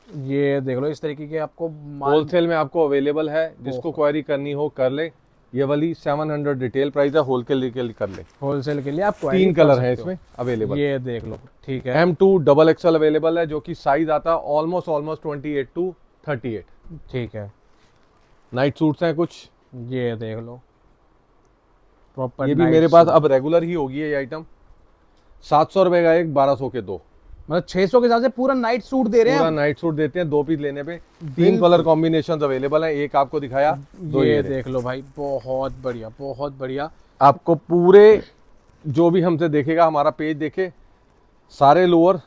ये देख लो, इस तरीके के आपको माल। होलसेल में आपको अवेलेबल है। जिसको क्वेरी करनी हो कर ले। ये वाली 700 रिटेल प्राइस है, होलसेल के लिए कर ले। होलसेल के लिए आप 3 कलर है इसमें अवेलेबल। ये देख लो, ठीक है। M2 XXL अवेलेबल है, जो कि साइज आता है ऑलमोस्ट 28 to 38। ठीक है, नाइट सूट्स हैं कुछ, ये देख लो प्रॉपर। ये भी मेरे पास अब रेगुलर ही होगी ये आइटम। 700 रुपए का एक, 1200 के 2। मतलब 600 के हिसाब से पूरा नाइट सूट दे रहे हैं पूरा आप। नाइट सूट देते हैं 2 पीस लेने पे। 3 कलर कॉम्बिनेशन अवेलेबल है, एक आपको दिखाया, 2 ये ये देख लो भाई, बहुत बढ़िया, बहुत बढ़िया। आपको पूरे जो भी हमसे देखेगा, हमारा पेज देखे, सारे लोअर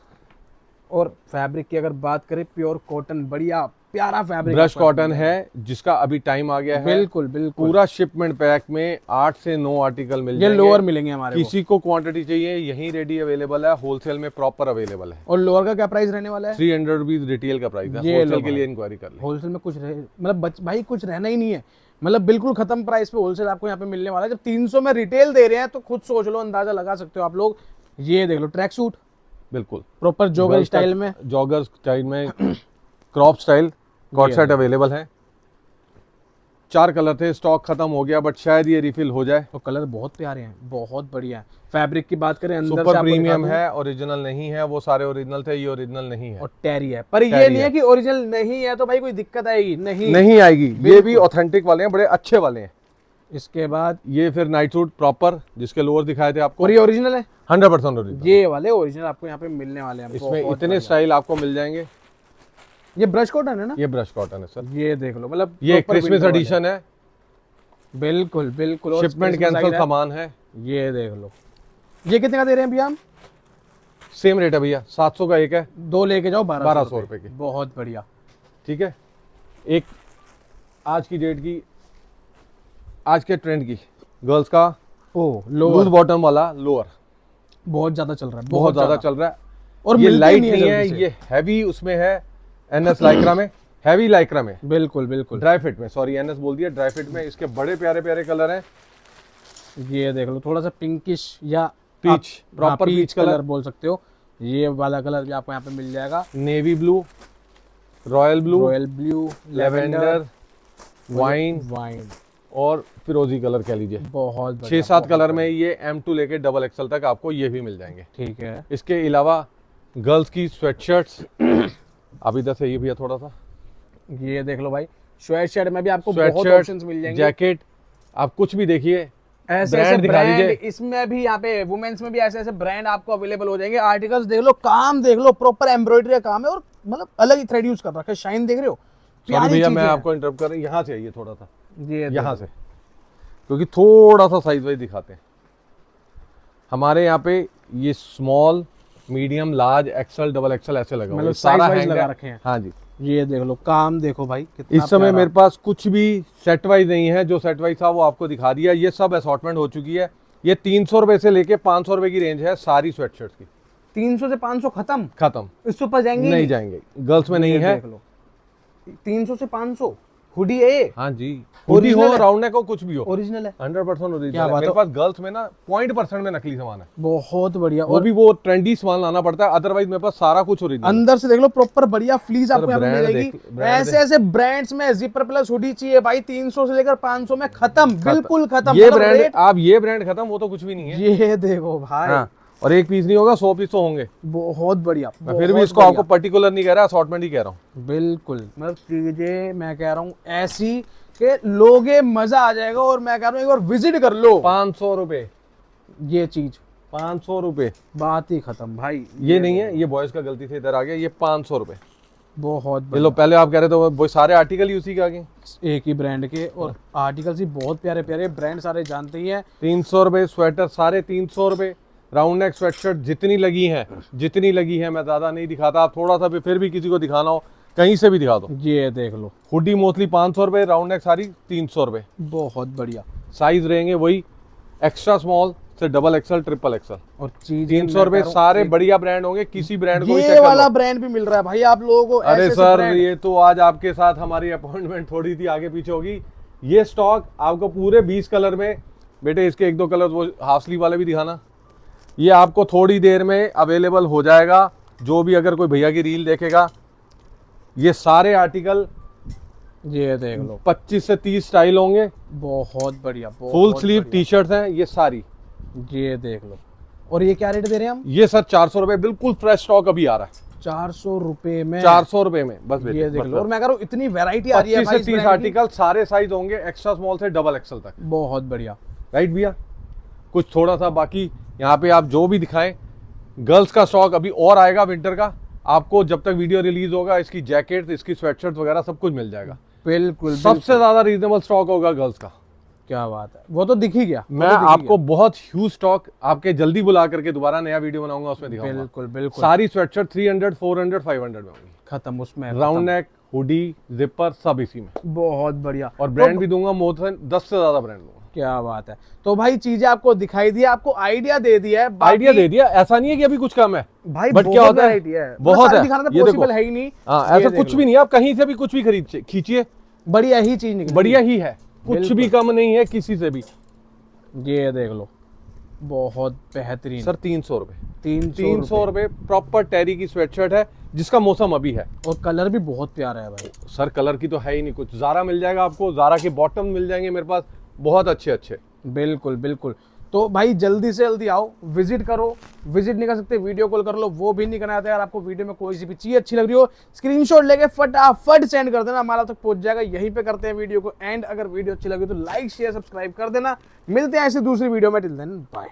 और फैब्रिक की अगर बात करें, प्योर कॉटन, बढ़िया प्यारा फैब्रिक, ब्रश कॉटन है, जिसका अभी टाइम आ गया है। बिल्कुल बिल्कुल। पूरा शिपमेंट पैक में 8 से 9 आर्टिकल मिल ये जाएंगे। लोअर मिलेंगे हमारे को। किसी को क्वांटिटी चाहिए, यहीं रेडी अवेलेबल है। होलसेल में प्रॉपर अवेलेबल है। और लोअर का क्या प्राइस रहने वाला है? 300 रुपीज रिटेल का प्राइस है। ये लो होलसेल के भाई। लिए इंक्वायरी कर ले। होलसेल में कुछ रहे, मतलब भाई कुछ रहना ही नहीं है। मतलब बिल्कुल खत्म प्राइस पे होलसेल आपको यहाँ पे मिलने वाला है। जब 300 में रिटेल दे रहे हैं तो खुद सोच लो, अंदाजा लगा सकते हो आप लोग। ये देख लो, ट्रैक सूट बिल्कुल प्रॉपर जॉगर स्टाइल में, जॉगर स्टाइल में, crop style, coord set available है। 4 कलर थे, स्टॉक खत्म हो गया, बट शायद ये रिफिल हो जाए। तो कलर बहुत प्यारे हैं, बहुत बढ़िया है। फैब्रिक की बात करें अंदर से सुपर आपको दिखा प्रीमियम दूं, है, ओरिजिनल नहीं है। वो सारे ओरिजिनल थे, ये ओरिजिनल नहीं है और टेरी है। पर ये टेरी नहीं है है। कि ओरिजिनल नहीं है तो भाई कोई दिक्कत आएगी, नहीं नहीं आएगी। ये भी ऑथेंटिक वाले हैं, बड़े अच्छे वाले हैं। इसके बाद ये फिर नाइट सूट प्रॉपर, जिसके लोअर दिखाए थे आपको, और ये ओरिजिनल है, 100% ओरिजिनल। ये वाले ओरिजिनल आपको यहाँ पे मिलने वाले हैं। इसमें बहुत इतने बढ़िया। स्टाइल आपको मिल जाएंगे। ये ब्रश कॉटन है ना, ये ब्रश कॉटन है सर। ये देख लो, मतलब ये proper क्रिसमस winter वाले। एडिशन है, बिल्कुल बिल्कुल। और शिपमेंट Christmas कैंसिल आई है। सामान है। ये देख लो, ये कितने का दे रहे हैं भैया हम? सेम रेट है भैया, 700 का एक है, 2 लेके जाओ 1200 रुपए की। बहुत बढ़िया। ठीक है। एक आज की डेट की, आज के ट्रेंड की गर्ल्स का ओ लूज लोअर बॉटम वाला लोअर बहुत ज्यादा चल रहा है, बहुत ज्यादा चल रहा है। और ये मिलते लाइट नहीं नहीं है है, जल्दी से। ये हैवी उसमें है, एनएस लाइक्रा में, हैवी लाइक्रा में, बिल्कुल बिल्कुल। ड्राई फिट में, सॉरी एनएस बोल दिया, ड्राई फिट में। इसके बड़े प्यारे प्यारे कलर हैं। ये देख लो, थोड़ा सा पिंकिश या पीच, प्रॉपर पीच कलर बोल सकते हो। ये वाला कलर भी आपको यहाँ पे मिल जाएगा। Navy blue, royal blue, royal blue, lavender, wine wine, और फिरोजी कलर कह लीजिए। बहुत बढ़िया, 6-7 बहुत कलर में बढ़िया। ये M2 लेके डबल एक्सल तक आपको ये भी मिल जाएंगे। ठीक है। इसके अलावा गर्ल्स की स्वेटशर्ट्स अब इधर से ये भी है थोड़ा सा, ये देख लो भाई, स्वेट शर्ट में भी आपको बहुत स्वेटशर्ट, ऑप्शंस मिल जाएंगे। जैकेट, आप कुछ भी देखिए, ऐसे ब्रांड ऐसे दिखा ब्रांड दीजिए। इसमें भी, यहाँ पे वुमेन्स में भी ऐसे ऐसे ब्रांड आपको अवेलेबल हो जाएंगे। आर्टिकल्स देख लो, काम देख लो, प्रॉपर एम्ब्रॉयडरी का काम है, और मतलब अलग ही थ्रेड यूज कर रखा है। शाइन देख रहे हो, सॉरी प्यारी भैया चीजें मैं हैं। आपको इंटरप्ट कर रहा हूँ, यहाँ से आइए थोड़ा सा, ये यहाँ से, क्योंकि थोड़ा सा साइज वाइज दिखाते हैं। हमारे यहाँ पे ये small, medium, large, XL, double XL ऐसे लगा हुआ है। मतलब सारा size wise हैंग लगा है। रखे हैं। हाँ जी। ये देख लो, काम देखो भाई कितना इस समय प्यारा। मेरे पास कुछ भी सेट वाइज नहीं है, जो सेट वाइज था वो आपको दिखा दिया। ये सब असॉर्टमेंट हो चुकी है। ये 300 रुपए से लेके 500 रुपए की रेंज है सारी स्वेटशर्ट्स की। 300 से 500 खत्म, खत्म, इससे ऊपर जाएंगे नहीं जाएंगे। गर्ल्स में नहीं ये है। देख लो, 300 से 500 हुडी है ये, हाँ जी, हुडी हो, Original है। राउंड नेक हो, कुछ भी हो, ओरिजिनल है। 100% ओरिजिनल क्या है। बात मेरे है। पास गर्ल्स में ना 0% में नकली सामान है, बहुत बढ़िया। वो और भी वो ट्रेंडी सामान लाना पड़ता है, अदरवाइज मेरे पास सारा कुछ ओरिजिनल। अंदर से देख लो, प्रॉपर बढ़िया फ्लीज आपको यहाँ पे brand मिलेगी। देख, brand ऐसे ऐसे ब्रांड्स में जिपर प्लस हुडी चाहिए भाई, 300 से लेकर 500 में खत्म, बिल्कुल खत्म। ये मतलब ब्रांड, rate- आप ये ब्रांड खत्म, वो तो कुछ भी नहीं है। ये देखो भाई, हाँ, और एक पीस नहीं होगा, 100 पीस तो होंगे। बहुत बढ़िया। मैं फिर भी बहुत इसको बढ़िया। आपको पर्टिकुलर नहीं कह रहा, असॉर्टमेंट ही कह रहा हूँ। बिल्कुल, मतलब चीजें मैं कह रहा हूँ ऐसी कि लोगे मजा आ जाएगा। और मैं कह रहा हूँ एक बार विजिट कर लो। 500 रुपए, ये चीज 500 रुपए, बात ही खत्म भाई। ये नहीं है, ये बॉयज का गलती से इधर आ गया। ये 500 रुपए। बहुत ये बढ़िया। लो, पहले आप कह रहे थे वो सारे आर्टिकल ही उसी के आगे। एक ही ब्रांड के, और आर्टिकल्स ही बहुत प्यारे प्यारे, ब्रांड सारे जानते ही हैं। 300 रुपए स्वेटर, सारे 300 रुपए। राउंड नेक स्वेटशर्ट जितनी लगी है, मैं ज्यादा नहीं दिखाता। आप थोड़ा सा भी फिर भी किसी को दिखाना हो, कहीं से भी दिखा दो। ये देख लो, हुडी मोस्टली 500 रुपए, राउंड नेक सारी 300 रुपए। बहुत बढ़िया। साइज रहेंगे वही एक्स्ट्रा स्मॉल से डबल एक्सल, ट्रिपल एक्सल। और चीज 300 रुपए, सारे बढ़िया ब्रांड होंगे, किसी ब्रांड को भी ये check कर वाला लो। ब्रांड भी मिल रहा है भाई आप लोगों को। अरे ऐसे सर, brand- ये तो आज आपके साथ हमारी अपॉइंटमेंट थोड़ी सी आगे पीछे होगी। ये स्टॉक आपको पूरे 20 कलर में, बेटे इसके 1-2 कलर वो हाफ स्लीव वाले भी दिखाना, ये आपको थोड़ी देर में अवेलेबल हो जाएगा। जो भी अगर कोई भैया की रील देखेगा, ये सारे आर्टिकल ये देख लो, 25 से 30 स्टाइल होंगे। बहुत बढ़िया। फुल स्लीव टी शर्ट्स हैं ये सारी। ये देख लो। और ये क्या रेट दे रहे हैं हम? ये सर 400 रुपए, बिल्कुल फ्रेश स्टॉक अभी आ रहा है। 400 रुपए में। 400 रुपए में बस बेटे, ये देख बस, लो। और मैं कह रहा हूँ इतनी वैरायटी आ रही है 25 भाई से इस 30 brand की। आर्टिकल, सारे साइज होंगे एक्स्ट्रा स्मॉल से डबल एक्सल तक। बहुत बढ़िया। राइट भैया। कुछ थोड़ा सा बाकी यहाँ पे आप जो भी दिखाएं, गर्ल्स का स्टॉक अभी और आएगा विंटर का। आपको जब तक वीडियो रिलीज होगा, इसकी जैकेट, इसकी स्वेटशर्ट वगैरह सब कुछ मिल जाएगा। बिल्कुल। सबसे ज्यादा रीजनेबल स्टॉक होगा गर्ल्स का। क्या बात है, वो तो दिख ही गया। वो मैं तो दिख ही आपको बहुत ह्यूज स्टॉक आपके जल्दी बुला करके दोबारा नया वीडियो बनाऊंगा, उसमें गया। दिखाऊंगा। बिल्कुल बिल्कुल। सारी स्वेटशर्ट 300, 400, 500 में होंगी। खत्म उसमें। राउंड नेक, हुडी, जिपर सब इसी में। बहुत बढ़िया। और ब्रांड भी दूंगा, मोर देन 10 से ज्यादा ब्रांड दूंगा। क्या बात है। तो भाई चीजें आपको दिखाई दी, आपको आइडिया दे दिया है। बाकी- आइडिया दे दिया, ऐसा नहीं है कि अभी कुछ कम है भाई बट क्या होता है, variety है। बहुत सारी है। दिखाना तो ये देखो, पॉसिबल है ही नहीं। हाँ, ये ऐसा देख कुछ लो। भी नहीं है। आप कहीं से भी कुछ भी खरीद खींचिए, बढ़िया ही चीज निकली। बढ़िया ही है, कुछ बिल्कुल। भी कम नहीं है किसी से भी। ये देख लो, बहुत बेहतरीन। सर 300 रुपए, 300 रुपए प्रॉपर टेरी की स्वेटशर्ट है जिसका मौसम अभी है। और कलर भी बहुत प्यारा है भाई। सर कलर की तो है ही नहीं कुछ। ज़ारा मिल जाएगा आपको, ज़ारा के बॉटम मिल जाएंगे मेरे पास बहुत अच्छे अच्छे। बिल्कुल बिल्कुल। तो भाई जल्दी से जल्दी आओ, विजिट करो। विजिट नहीं कर सकते वीडियो कॉल कर लो, वो भी नहीं करना आता। यार आपको वीडियो में कोई सी भी चीज अच्छी लग रही हो, स्क्रीनशॉट लेके फटाफट सेंड कर देना, हमारा तक पहुंच जाएगा। यहीं पे करते हैं वीडियो को एंड। अगर वीडियो अच्छी लगी तो लाइक शेयर सब्सक्राइब कर देना। मिलते हैं ऐसे दूसरी वीडियो में, टिल देन बाय।